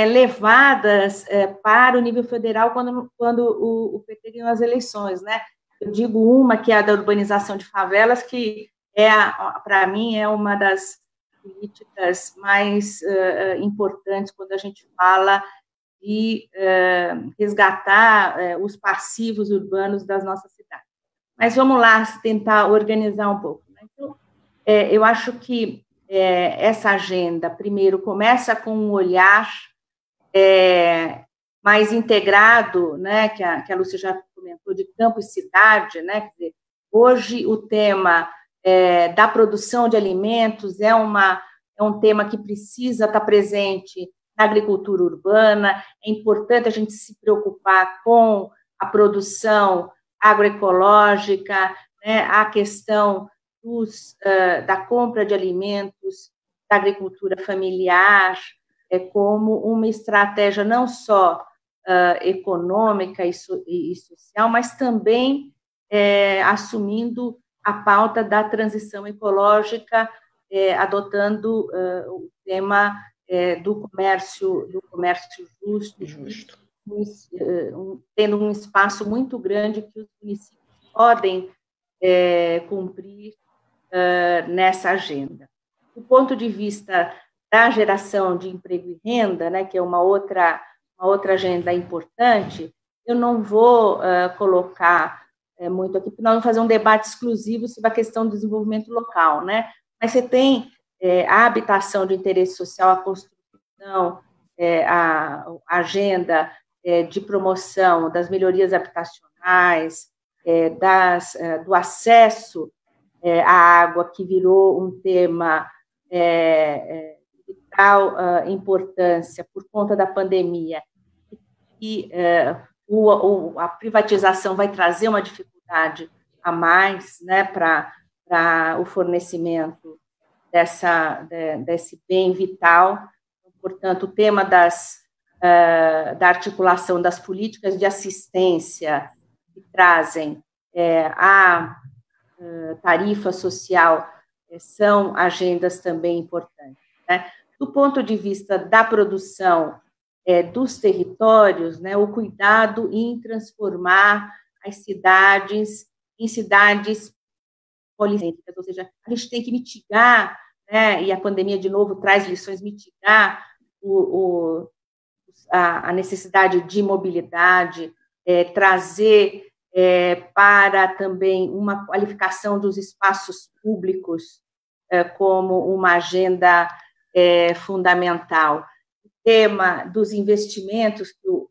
levadas para o nível federal quando o PT ganhou as eleições, né? Eu digo uma, que é a da urbanização de favelas, que para mim é uma das políticas mais importantes quando a gente fala de resgatar os passivos urbanos das nossas cidades. Mas vamos lá tentar organizar um pouco, né? Então, eu acho que essa agenda, primeiro, começa com um olhar mais integrado, né, que a Lúcia já comentou, de campo e cidade, né? Quer dizer, hoje o tema da produção de alimentos é um tema que precisa estar presente na agricultura urbana. É importante a gente se preocupar com a produção agroecológica, né, a questão da compra de alimentos, da agricultura familiar, como uma estratégia não só econômica e social, mas também assumindo a pauta da transição ecológica, adotando o tema do comércio justo, tendo um espaço muito grande que os municípios podem cumprir nessa agenda. Do ponto de vista da geração de emprego e renda, né, que é uma outra agenda importante, eu não vou colocar muito aqui, porque nós vamos fazer um debate exclusivo sobre a questão do desenvolvimento local, né? Mas você tem a habitação de interesse social, a construção, a agenda de promoção das melhorias habitacionais, do acesso à água, que virou um tema de tal importância por conta da pandemia, e a privatização vai trazer uma dificuldade a mais, né, para o fornecimento desse bem vital. Portanto, o tema da articulação das políticas de assistência que trazem a tarifa social são agendas também importantes, né? Do ponto de vista da produção dos territórios, né, o cuidado em transformar as cidades em cidades policêntricas, ou seja, a gente tem que mitigar, né, e a pandemia, de novo, traz lições, mitigar a necessidade de mobilidade, trazer para também uma qualificação dos espaços públicos como uma agenda fundamental. O tema dos investimentos que o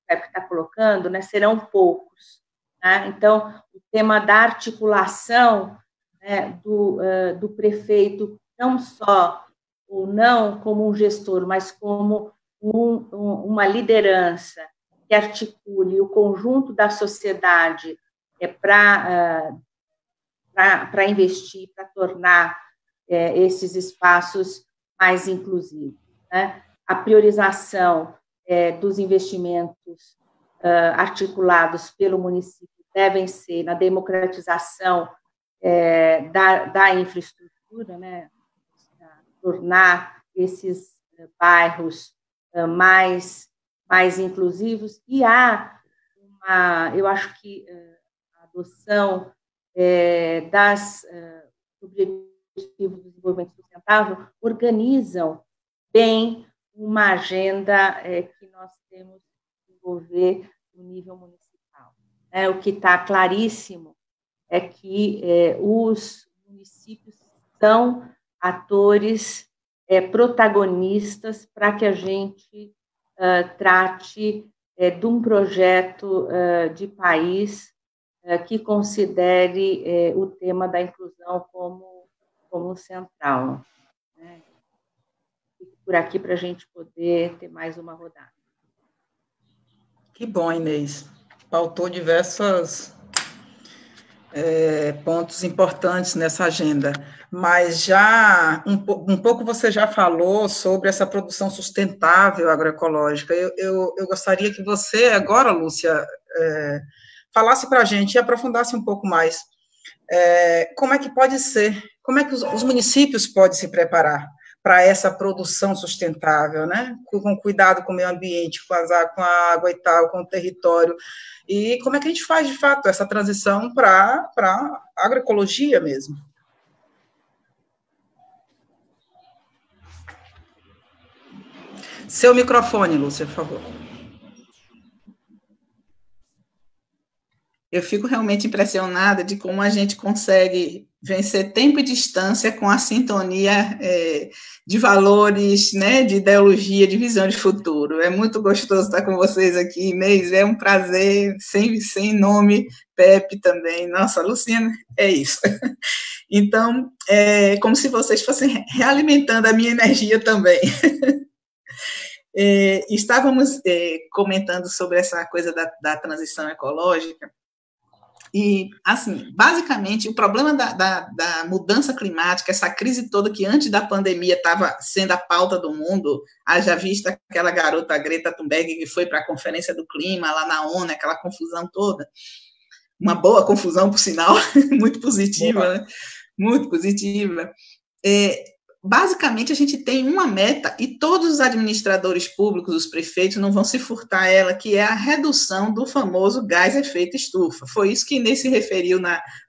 PEP está colocando, né, serão poucos, né? Então, o tema da articulação, né, do prefeito, não só ou não como um gestor, mas como uma liderança que articule o conjunto da sociedade para investir, para tornar esses espaços mais inclusivos, né? A priorização dos investimentos articulados pelo município devem ser na democratização da infraestrutura, né? Tornar esses bairros mais inclusivos, e eu acho que a adoção das Objetivos de Desenvolvimento Sustentável organizam bem uma agenda que nós temos que desenvolver no nível municipal. O que está claríssimo é que os municípios são atores protagonistas para que a gente trate de um projeto de país que considere o tema da inclusão como central, né? Fico por aqui para a gente poder ter mais uma rodada. Que bom, Inês. Pautou diversos pontos importantes nessa agenda, mas já um pouco você já falou sobre essa produção sustentável agroecológica. Eu gostaria que você agora, Lúcia, falasse para a gente e aprofundasse um pouco mais. Como é que pode ser, como é que os municípios podem se preparar para essa produção sustentável, né? Com cuidado com o meio ambiente, com a água e tal, com o território, e como é que a gente faz, de fato, essa transição para a agroecologia mesmo? Seu microfone, Lúcia, por favor. Eu fico realmente impressionada de como a gente consegue vencer tempo e distância com a sintonia de valores, né, de ideologia, de visão de futuro. É muito gostoso estar com vocês aqui, Inês, é um prazer, sem nome, Pepe também. Nossa, Luciana, é isso. Então, é como se vocês fossem realimentando a minha energia também. Estávamos comentando sobre essa coisa da transição ecológica. E, assim, basicamente, o problema da mudança climática, essa crise toda que antes da pandemia estava sendo a pauta do mundo, haja vista aquela garota Greta Thunberg que foi para a Conferência do Clima lá na ONU, aquela confusão toda, uma boa confusão, por sinal, muito positiva, né? Muito positiva. Basicamente, a gente tem uma meta, e todos os administradores públicos, os prefeitos, não vão se furtar a ela, que é a redução do famoso gás efeito estufa. Foi isso que Inês se referiu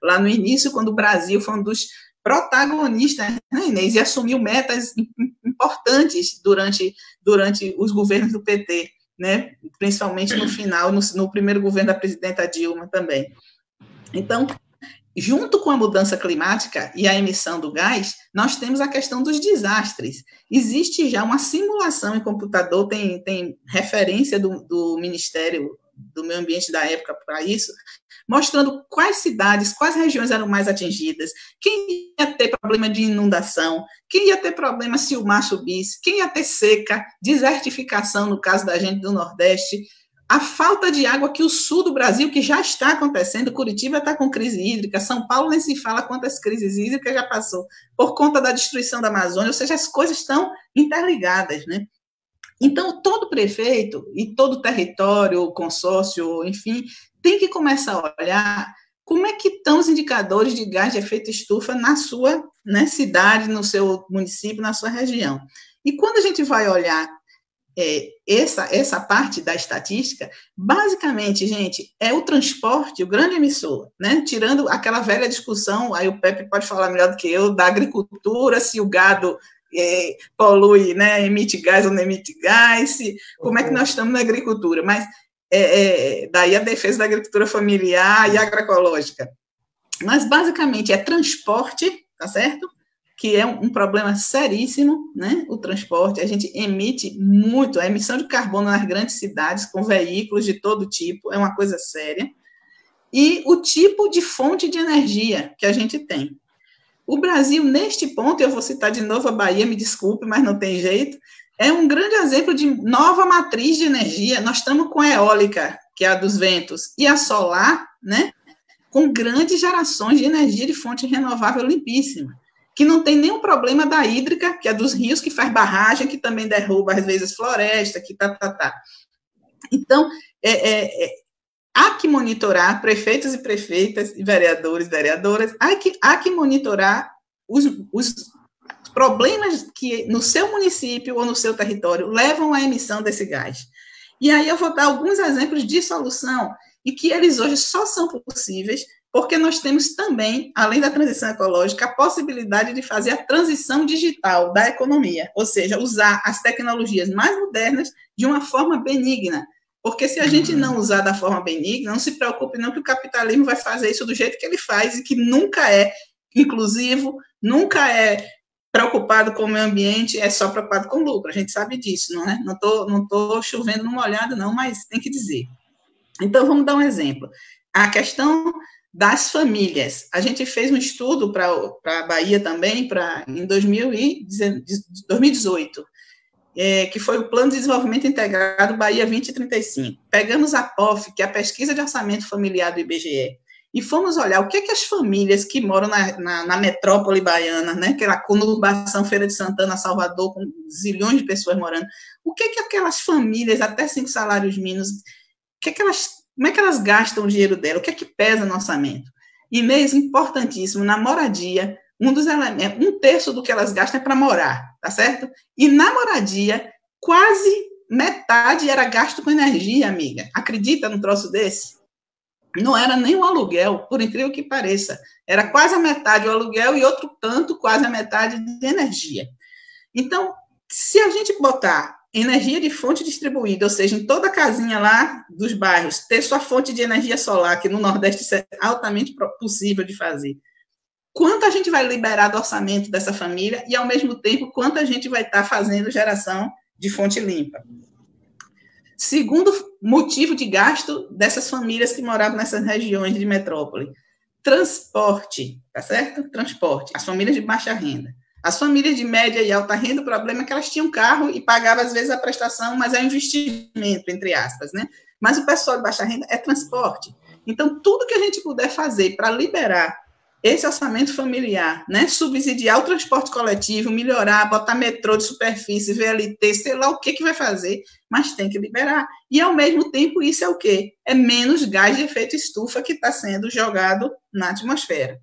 lá no início, quando o Brasil foi um dos protagonistas, né, Inês, e assumiu metas importantes durante os governos do PT, né, principalmente no final, no primeiro governo da presidenta Dilma também. Então, junto com a mudança climática e a emissão do gás, nós temos a questão dos desastres. Existe já uma simulação em computador, tem referência do Ministério do Meio Ambiente da época para isso, mostrando quais cidades, quais regiões eram mais atingidas, quem ia ter problema de inundação, quem ia ter problema se o mar subisse, quem ia ter seca, desertificação, no caso da gente do Nordeste, a falta de água que o sul do Brasil, que já está acontecendo, Curitiba está com crise hídrica, São Paulo nem se fala quantas crises hídricas já passou, por conta da destruição da Amazônia, ou seja, as coisas estão interligadas, né? Então, todo prefeito e todo território, consórcio, enfim, tem que começar a olhar como é que estão os indicadores de gás de efeito estufa na sua, né, cidade, no seu município, na sua região. E quando a gente vai olhar essa parte da estatística, basicamente, gente, é o transporte, o grande emissor, né? Tirando aquela velha discussão, aí o Pepe pode falar melhor do que eu, da agricultura, se o gado polui, né, emite gás ou não emite gás, como é que nós estamos na agricultura, mas daí a defesa da agricultura familiar e agroecológica. Mas, basicamente, é transporte, tá certo? Que é um problema seríssimo, né? O transporte, a gente emite muito, a emissão de carbono nas grandes cidades, com veículos de todo tipo, é uma coisa séria, e o tipo de fonte de energia que a gente tem. O Brasil, neste ponto, eu vou citar de novo a Bahia, me desculpe, mas não tem jeito, é um grande exemplo de nova matriz de energia. Nós estamos com a eólica, que é a dos ventos, e a solar, né? Com grandes gerações de energia de fonte renovável limpíssima, que não tem nenhum problema da hídrica, que é dos rios, que faz barragem, que também derruba, às vezes, floresta, que tá. Então, há que monitorar prefeitos e prefeitas, e vereadores e vereadoras, há que monitorar os problemas que no seu município ou no seu território levam à emissão desse gás. E aí eu vou dar alguns exemplos de solução, e que eles hoje só são possíveis porque nós temos também, além da transição ecológica, a possibilidade de fazer a transição digital da economia, ou seja, usar as tecnologias mais modernas de uma forma benigna. Porque se a gente não usar da forma benigna, não se preocupe não que o capitalismo vai fazer isso do jeito que ele faz e que nunca é inclusivo, nunca é preocupado com o meio ambiente, é só preocupado com lucro. A gente sabe disso, não é? Não tô chovendo numa olhada, não, mas tem que dizer. Então, vamos dar um exemplo. A questão das famílias. A gente fez um estudo para a Bahia também, em 2018, que foi o Plano de Desenvolvimento Integrado Bahia 2035. Pegamos a POF, que é a Pesquisa de Orçamento Familiar do IBGE, e fomos olhar o que as famílias que moram na metrópole baiana, né, aquela conurbação Feira de Santana, Salvador, com zilhões de pessoas morando, o que aquelas famílias, até 5 salários mínimos, como é que elas gastam o dinheiro dela, o que é que pesa no orçamento? E mesmo importantíssimo, na moradia, um terço do que elas gastam é para morar, tá certo? E na moradia, quase metade era gasto com energia, amiga. Acredita num troço desse? Não era nem o aluguel, por incrível que pareça. Era quase a metade o aluguel e outro tanto, quase a metade de energia. Então, se a gente botar energia de fonte distribuída, ou seja, em toda a casinha lá dos bairros, ter sua fonte de energia solar, que no Nordeste isso é altamente possível de fazer, quanto a gente vai liberar do orçamento dessa família e, ao mesmo tempo, quanto a gente vai estar fazendo geração de fonte limpa. Segundo motivo de gasto dessas famílias que moravam nessas regiões de metrópole, transporte, tá certo? Transporte, as famílias de baixa renda. As famílias de média e alta renda, o problema é que elas tinham carro e pagavam, às vezes, a prestação, mas é um investimento, entre aspas, né? Mas o pessoal de baixa renda é transporte. Então, tudo que a gente puder fazer para liberar esse orçamento familiar, né? Subsidiar o transporte coletivo, melhorar, botar metrô de superfície, VLT, sei lá o que vai fazer, mas tem que liberar. E, ao mesmo tempo, isso é o quê? É menos gás de efeito estufa que está sendo jogado na atmosfera.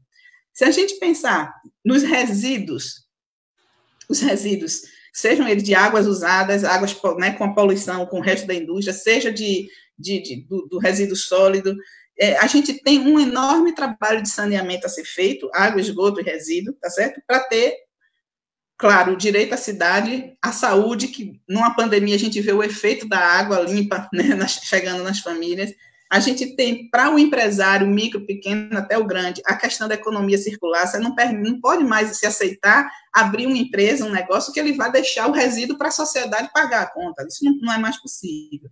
Se a gente pensar nos resíduos, os resíduos, sejam eles de águas usadas, águas, né, com a poluição, com o resto da indústria, seja do resíduo sólido, a gente tem um enorme trabalho de saneamento a ser feito, água, esgoto e resíduo, tá certo? Para ter, claro, o direito à cidade, à saúde, que numa pandemia a gente vê o efeito da água limpa, né, chegando nas famílias, A gente tem, para o empresário, o micro, pequeno, até o grande, a questão da economia circular. Você não pode mais se aceitar abrir uma empresa, um negócio, que ele vai deixar o resíduo para a sociedade pagar a conta. Isso não é mais possível.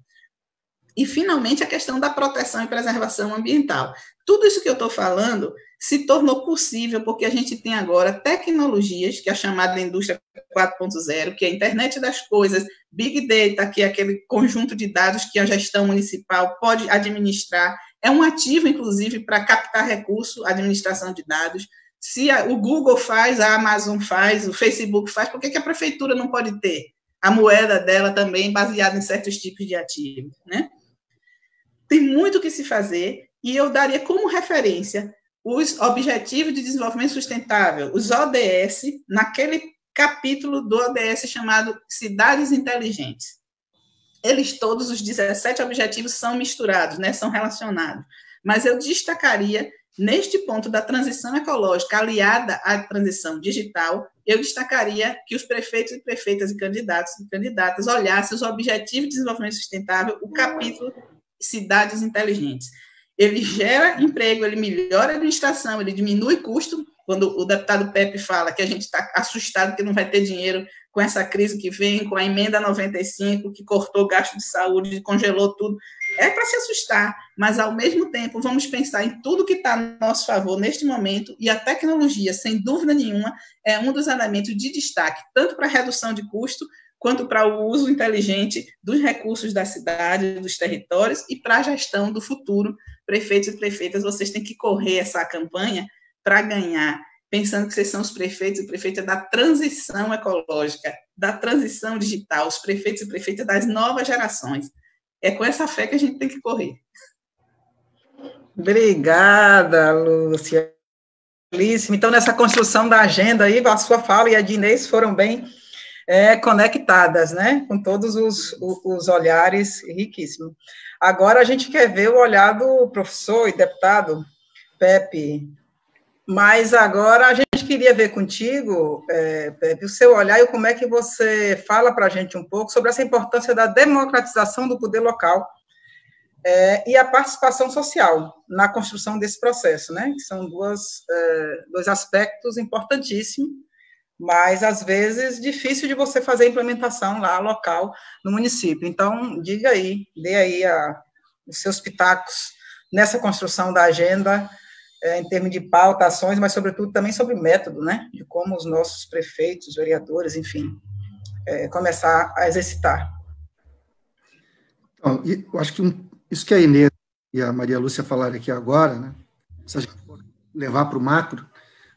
E, finalmente, a questão da proteção e preservação ambiental. Tudo isso que eu estou falando se tornou possível porque a gente tem agora tecnologias, que é a chamada indústria 4.0, que é a internet das coisas, Big Data, que é aquele conjunto de dados que a gestão municipal pode administrar, é um ativo, inclusive, para captar recurso, administração de dados. Se o Google faz, a Amazon faz, o Facebook faz, por que a prefeitura não pode ter a moeda dela também baseada em certos tipos de ativos, né? Tem muito o que se fazer, e eu daria como referência os Objetivos de Desenvolvimento Sustentável, os ODS, naquele capítulo do ODS chamado Cidades Inteligentes. Eles todos, os 17 objetivos, são misturados, né, são relacionados. Mas eu destacaria, neste ponto da transição ecológica aliada à transição digital, eu destacaria que os prefeitos e prefeitas e candidatos e candidatas olhassem os Objetivos de Desenvolvimento Sustentável, o capítulo Cidades Inteligentes. Ele gera emprego, ele melhora a administração, ele diminui custo. Quando o deputado Pepe fala que a gente está assustado que não vai ter dinheiro com essa crise que vem, com a emenda 95, que cortou gasto de saúde, congelou tudo, é para se assustar, mas, ao mesmo tempo, vamos pensar em tudo que está a nosso favor neste momento, e a tecnologia, sem dúvida nenhuma, é um dos elementos de destaque, tanto para a redução de custo, quanto para o uso inteligente dos recursos da cidade, dos territórios, e para a gestão do futuro. Prefeitos e prefeitas, vocês têm que correr essa campanha para ganhar, pensando que vocês são os prefeitos e prefeitas da transição ecológica, da transição digital, os prefeitos e prefeitas das novas gerações. É com essa fé que a gente tem que correr. Obrigada, Lúcia. Então, nessa construção da agenda aí, a sua fala e a de Inês foram bem conectadas, né, com todos os olhares riquíssimos. Agora a gente quer ver o olhar do professor e deputado Pepe, mas agora a gente queria ver contigo, Pepe, o seu olhar e como é que você fala para a gente um pouco sobre essa importância da democratização do poder local e a participação social na construção desse processo, né, que são dois aspectos importantíssimos, mas, às vezes, difícil de você fazer a implementação lá, local, no município. Então, diga aí, dê aí os seus pitacos nessa construção da agenda, em termos de pauta, ações, mas, sobretudo, também sobre método, né, de como os nossos prefeitos, vereadores, enfim, começar a exercitar. Então, eu acho que isso que a Inês e a Maria Lúcia falaram aqui agora, né, se a gente for levar para o macro,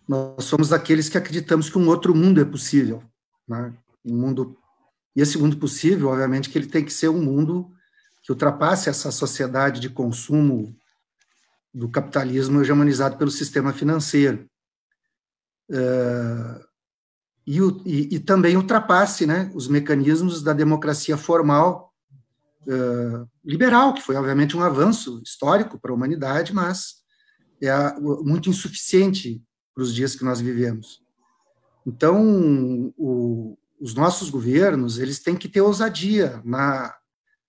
nós somos aqueles que acreditamos que um outro mundo é possível, né? E esse mundo possível, obviamente, que ele tem que ser um mundo que ultrapasse essa sociedade de consumo do capitalismo hegemonizado pelo sistema financeiro. E também ultrapasse, né, os mecanismos da democracia formal liberal, que foi, obviamente, um avanço histórico para a humanidade, mas é muito insuficiente para os dias que nós vivemos. Então, os nossos governos, eles têm que ter ousadia na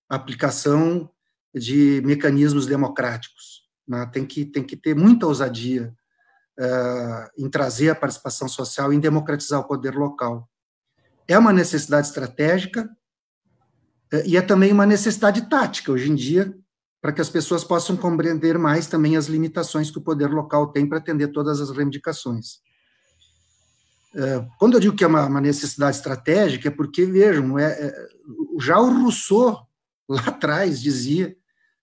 aplicação de mecanismos democráticos, né? Tem que ter muita ousadia em trazer a participação social, em democratizar o poder local. É uma necessidade estratégica e é também uma necessidade tática, hoje em dia, para que as pessoas possam compreender mais também as limitações que o poder local tem para atender todas as reivindicações. Quando eu digo que é uma necessidade estratégica, é porque, vejam, já o Rousseau, lá atrás, dizia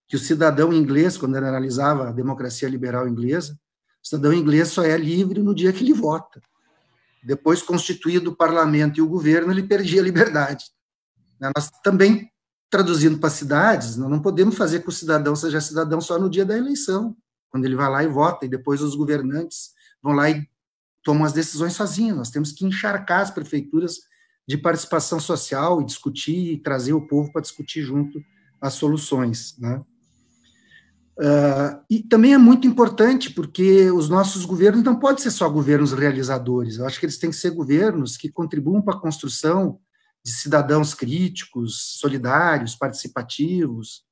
que o cidadão inglês, quando ele analisava a democracia liberal inglesa, o cidadão inglês só é livre no dia que ele vota. Depois, constituído o parlamento e o governo, ele perdia a liberdade. Nós também, traduzindo para cidades, nós não podemos fazer que o cidadão seja cidadão só no dia da eleição, quando ele vai lá e vota, e depois os governantes vão lá e tomam as decisões sozinhos. Nós temos que encharcar as prefeituras de participação social e discutir, e trazer o povo para discutir junto as soluções, né? E também é muito importante, porque os nossos governos não podem ser só governos realizadores. Eu acho que eles têm que ser governos que contribuam para a construção de cidadãos críticos, solidários, participativos.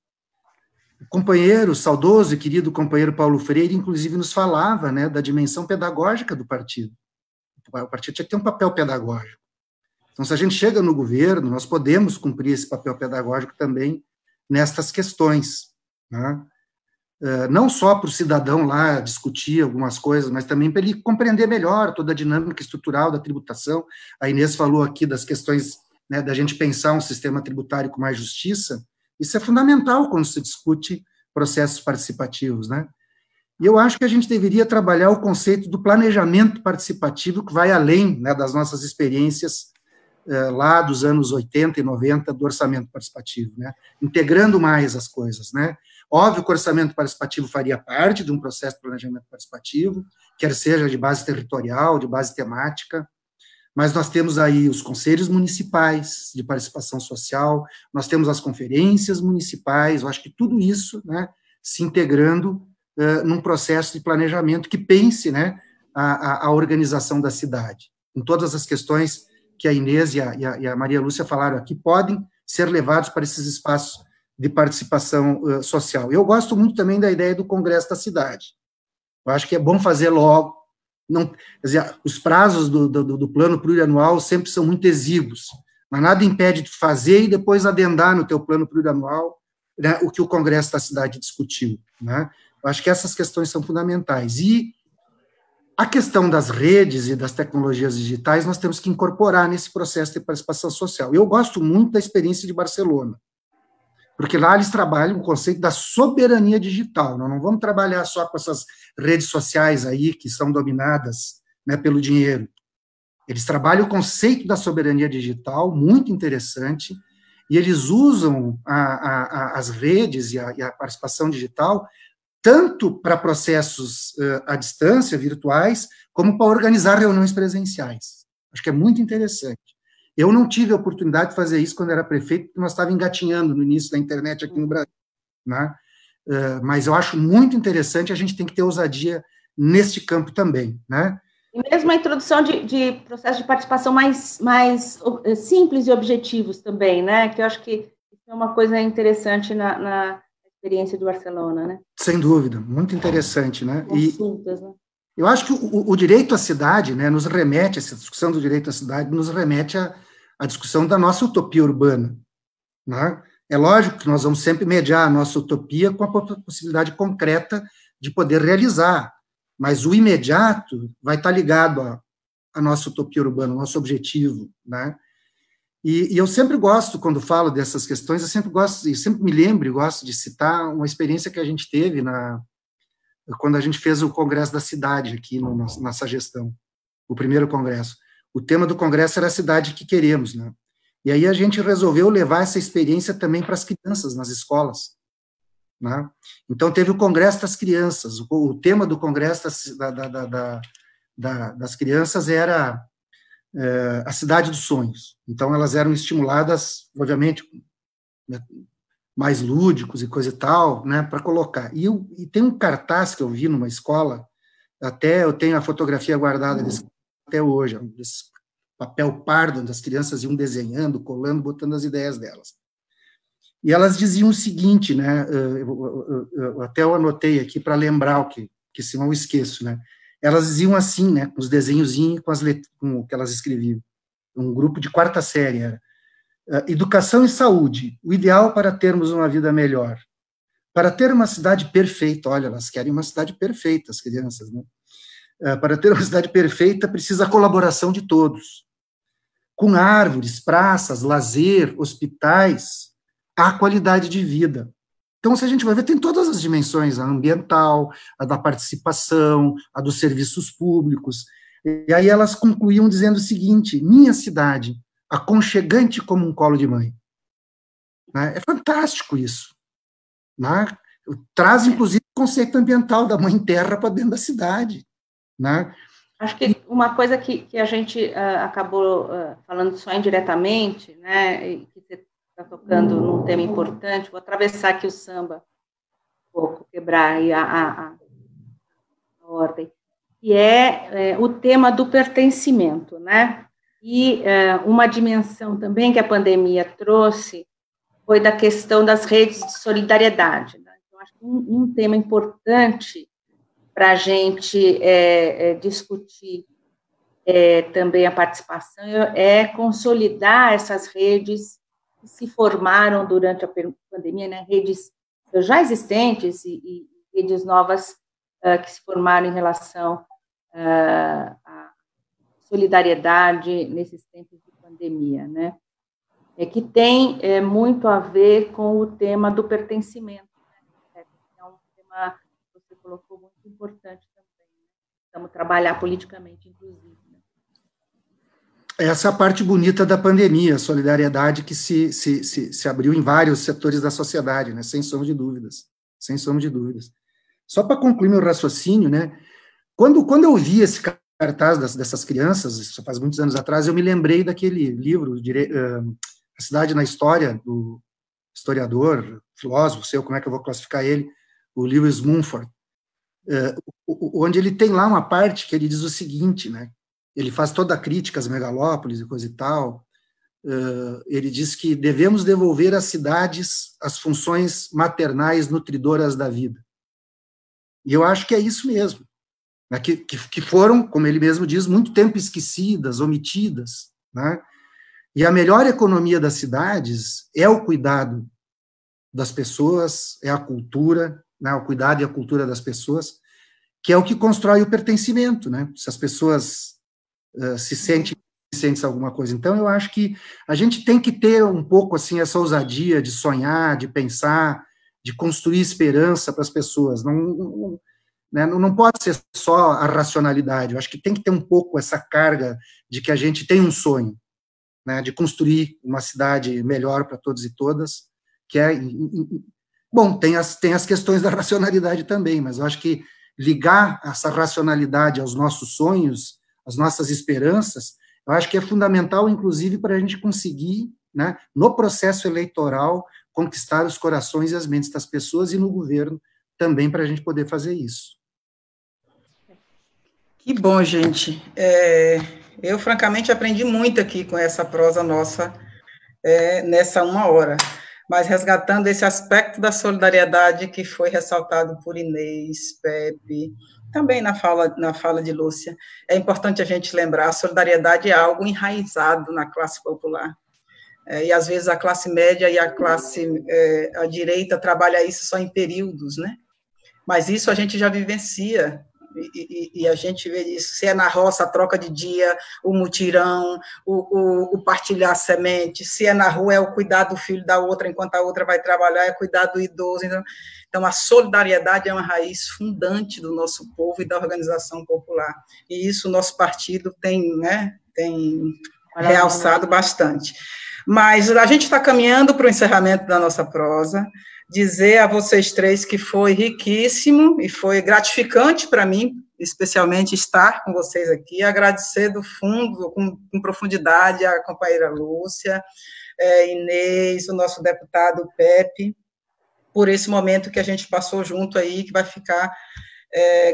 O companheiro, saudoso e querido companheiro Paulo Freire, inclusive, nos falava, né, da dimensão pedagógica do partido. O partido tinha que ter um papel pedagógico. Então, se a gente chega no governo, nós podemos cumprir esse papel pedagógico também nestas questões, né? Não só para o cidadão lá discutir algumas coisas, mas também para ele compreender melhor toda a dinâmica estrutural da tributação. A Inês falou aqui das questões, né, da gente pensar um sistema tributário com mais justiça. Isso é fundamental quando se discute processos participativos, né? E eu acho que a gente deveria trabalhar o conceito do planejamento participativo, que vai além, né, das nossas experiências lá dos anos 80 e 90 do orçamento participativo, né? Integrando mais as coisas, né? Óbvio que o orçamento participativo faria parte de um processo de planejamento participativo, quer seja de base territorial, de base temática, mas nós temos aí os conselhos municipais de participação social, nós temos as conferências municipais, eu acho que tudo isso, né, se integrando num processo de planejamento que pense, né, a organização da cidade, em todas as questões que a Inês e a Maria Lúcia falaram aqui, podem ser levados para esses espaços de participação social. Eu gosto muito também da ideia do Congresso da Cidade. Eu acho que é bom fazer logo. Não, quer dizer, os prazos do plano plurianual sempre são muito exíguos, mas nada impede de fazer e depois adendar no teu plano plurianual, né, o que o Congresso da Cidade discutiu, né? Eu acho que essas questões são fundamentais. E a questão das redes e das tecnologias digitais nós temos que incorporar nesse processo de participação social. Eu gosto muito da experiência de Barcelona, porque lá eles trabalham o conceito da soberania digital. Nós não vamos trabalhar só com essas redes sociais aí que são dominadas, né, pelo dinheiro. Eles trabalham o conceito da soberania digital, muito interessante, e eles usam as redes e a participação digital tanto para processos à distância, virtuais, como para organizar reuniões presenciais. Acho que é muito interessante. Eu não tive a oportunidade de fazer isso quando era prefeito, porque nós estávamos engatinhando no início da internet aqui no Brasil, né? Mas eu acho muito interessante, a gente tem que ter ousadia neste campo também, né? E mesmo a introdução de processos de participação mais simples e objetivos também, né? Que eu acho que é uma coisa interessante na experiência de Barcelona, né? Sem dúvida, muito interessante, né? Consultas, né? Eu acho que o direito à cidade, né, nos remete, essa discussão do direito à cidade nos remete à discussão da nossa utopia urbana, né? É lógico que nós vamos sempre mediar a nossa utopia com a possibilidade concreta de poder realizar, mas o imediato vai estar ligado à nossa utopia urbana, ao nosso objetivo, né? E eu sempre gosto, quando falo dessas questões, eu sempre me lembro e gosto de citar uma experiência que a gente teve quando a gente fez o Congresso da Cidade aqui nessa gestão, o primeiro congresso. O tema do congresso era a cidade que queremos, né? E aí a gente resolveu levar essa experiência também para as crianças nas escolas, né? Então teve o Congresso das Crianças. O tema do Congresso das Crianças era a cidade dos sonhos. Então elas eram estimuladas, obviamente, mais lúdicos e coisa e tal, né, para colocar. E tem um cartaz que eu vi numa escola, até eu tenho a fotografia guardada até hoje, desse papel pardo, onde as crianças iam desenhando, colando, botando as ideias delas. E elas diziam o seguinte, né, até eu anotei aqui para lembrar que senão eu esqueço, né, elas diziam assim, né, com os desenhozinhos, com o que elas escreviam, um grupo de 4ª série, era: educação e saúde, o ideal para termos uma vida melhor. Para ter uma cidade perfeita, olha, elas querem uma cidade perfeita, as crianças, né? Para ter uma cidade perfeita, precisa a colaboração de todos. Com árvores, praças, lazer, hospitais, há qualidade de vida. Então, se a gente vai ver, tem todas as dimensões, a ambiental, a da participação, a dos serviços públicos. E aí elas concluíam dizendo o seguinte: minha cidade, aconchegante como um colo de mãe. Né? É fantástico isso. Né? Traz, inclusive, o conceito ambiental da mãe terra para dentro da cidade. Né? Acho que uma coisa que a gente acabou falando só indiretamente, né, e que você está tocando num tema importante, vou atravessar aqui o samba um pouco, quebrar aí a ordem, que é o tema do pertencimento, né? E uma dimensão também que a pandemia trouxe foi da questão das redes de solidariedade, né? um tema importante para a gente discutir também a participação é consolidar essas redes que se formaram durante a pandemia, né? Redes já existentes e redes novas que se formaram em relação à solidariedade nesses tempos de pandemia, né? Que tem muito a ver com o tema do pertencimento, né? É um tema que você colocou muito importante também, né? Precisamos trabalhar politicamente, inclusive. Né? Essa é a parte bonita da pandemia, a solidariedade que se abriu em vários setores da sociedade, né? Sem sombra de dúvidas, sem sombra de dúvidas. Só para concluir meu raciocínio, né? Quando eu vi esse cartaz dessas crianças, isso faz muitos anos atrás, eu me lembrei daquele livro, A Cidade na História, do historiador, filósofo, sei como é que eu vou classificar ele, o Lewis Mumford, onde ele tem lá uma parte que ele diz o seguinte, né? Ele faz toda a crítica às megalópolis e coisa e tal. Ele diz que devemos devolver às cidades as funções maternais nutridoras da vida. E eu acho que é isso mesmo, né? Que foram, como ele mesmo diz, muito tempo esquecidas, omitidas, né? E a melhor economia das cidades é o cuidado das pessoas, é a cultura, né? O cuidado e a cultura das pessoas, que é o que constrói o pertencimento, né? Se as pessoas se sentem alguma coisa. Então, eu acho que a gente tem que ter um pouco, assim, essa ousadia de sonhar, de pensar, de construir esperança para as pessoas. Não pode ser só a racionalidade. Eu acho que tem que ter um pouco essa carga de que a gente tem um sonho, né, de construir uma cidade melhor para todos e todas, que é... Bom, tem as questões da racionalidade também, mas eu acho que ligar essa racionalidade aos nossos sonhos, às nossas esperanças, eu acho que é fundamental, inclusive, para a gente conseguir, né, no processo eleitoral, conquistar os corações e as mentes das pessoas e no governo também para a gente poder fazer isso. Que bom, gente. Eu, francamente, aprendi muito aqui com essa prosa nossa nessa 1 hora, mas resgatando esse aspecto da solidariedade que foi ressaltado por Inês, Pepe, também na fala de Lúcia. É importante a gente lembrar, a solidariedade é algo enraizado na classe popular. E, às vezes, a classe média e a direita trabalha isso só em períodos, né? Mas isso a gente já vivencia, e a gente vê isso, se é na roça, a troca de dia, o mutirão, o partilhar semente, se é na rua, é o cuidar do filho da outra enquanto a outra vai trabalhar, é cuidar do idoso. Então, a solidariedade é uma raiz fundante do nosso povo e da organização popular, e isso o nosso partido tem, né, realçado bastante. Mas a gente está caminhando para o encerramento da nossa prosa. Dizer a vocês três que foi riquíssimo e foi gratificante para mim, especialmente estar com vocês aqui, agradecer do fundo, com profundidade, a companheira Lúcia, Inês, o nosso deputado Pepe, por esse momento que a gente passou junto aí, que vai ficar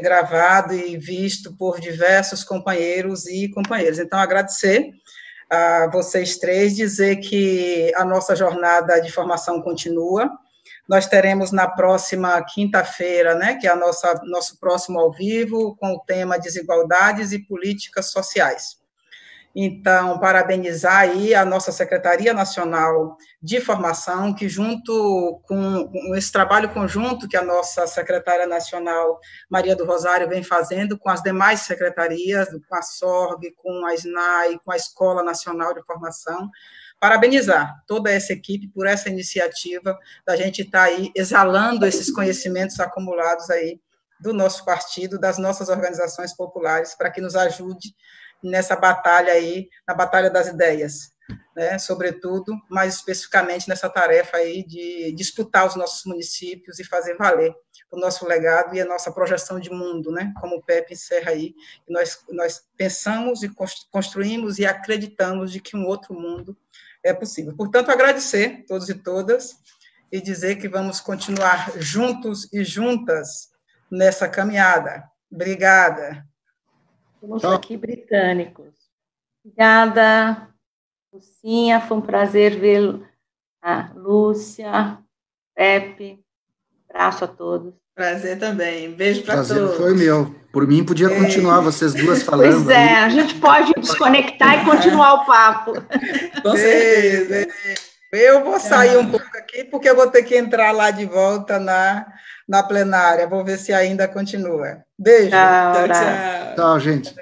gravado e visto por diversos companheiros e companheiras. Então, agradecer a vocês três, dizer que a nossa jornada de formação continua. Nós teremos na próxima quinta-feira, né, que é nosso próximo ao vivo, com o tema Desigualdades e Políticas Sociais. Então, parabenizar aí a nossa Secretaria Nacional de Formação, que junto com esse trabalho conjunto que a nossa Secretária Nacional, Maria do Rosário, vem fazendo com as demais secretarias, com a SORG, com a SNAI, com a Escola Nacional de Formação, parabenizar toda essa equipe por essa iniciativa da gente estar aí exalando esses conhecimentos acumulados aí do nosso partido, das nossas organizações populares, para que nos ajude nessa batalha aí, na batalha das ideias, né, sobretudo, mais especificamente nessa tarefa aí de disputar os nossos municípios e fazer valer o nosso legado e a nossa projeção de mundo, né, como o Pepe encerra aí, nós pensamos e construímos e acreditamos de que um outro mundo é possível. Portanto, agradecer todos e todas e dizer que vamos continuar juntos e juntas nessa caminhada. Obrigada. Somos aqui britânicos. Obrigada, Lucinha, foi um prazer vê-lo. Lúcia, Pepe, abraço a todos. Prazer também. Beijo para todos. Prazer foi meu. Por mim, podia continuar vocês duas falando. Pois é, a gente pode desconectar e continuar o papo. Com certeza. Eu vou sair um pouco aqui, porque eu vou ter que entrar lá de volta na plenária. Vou ver se ainda continua. Beijo. Tchau, tchau. Tchau, gente.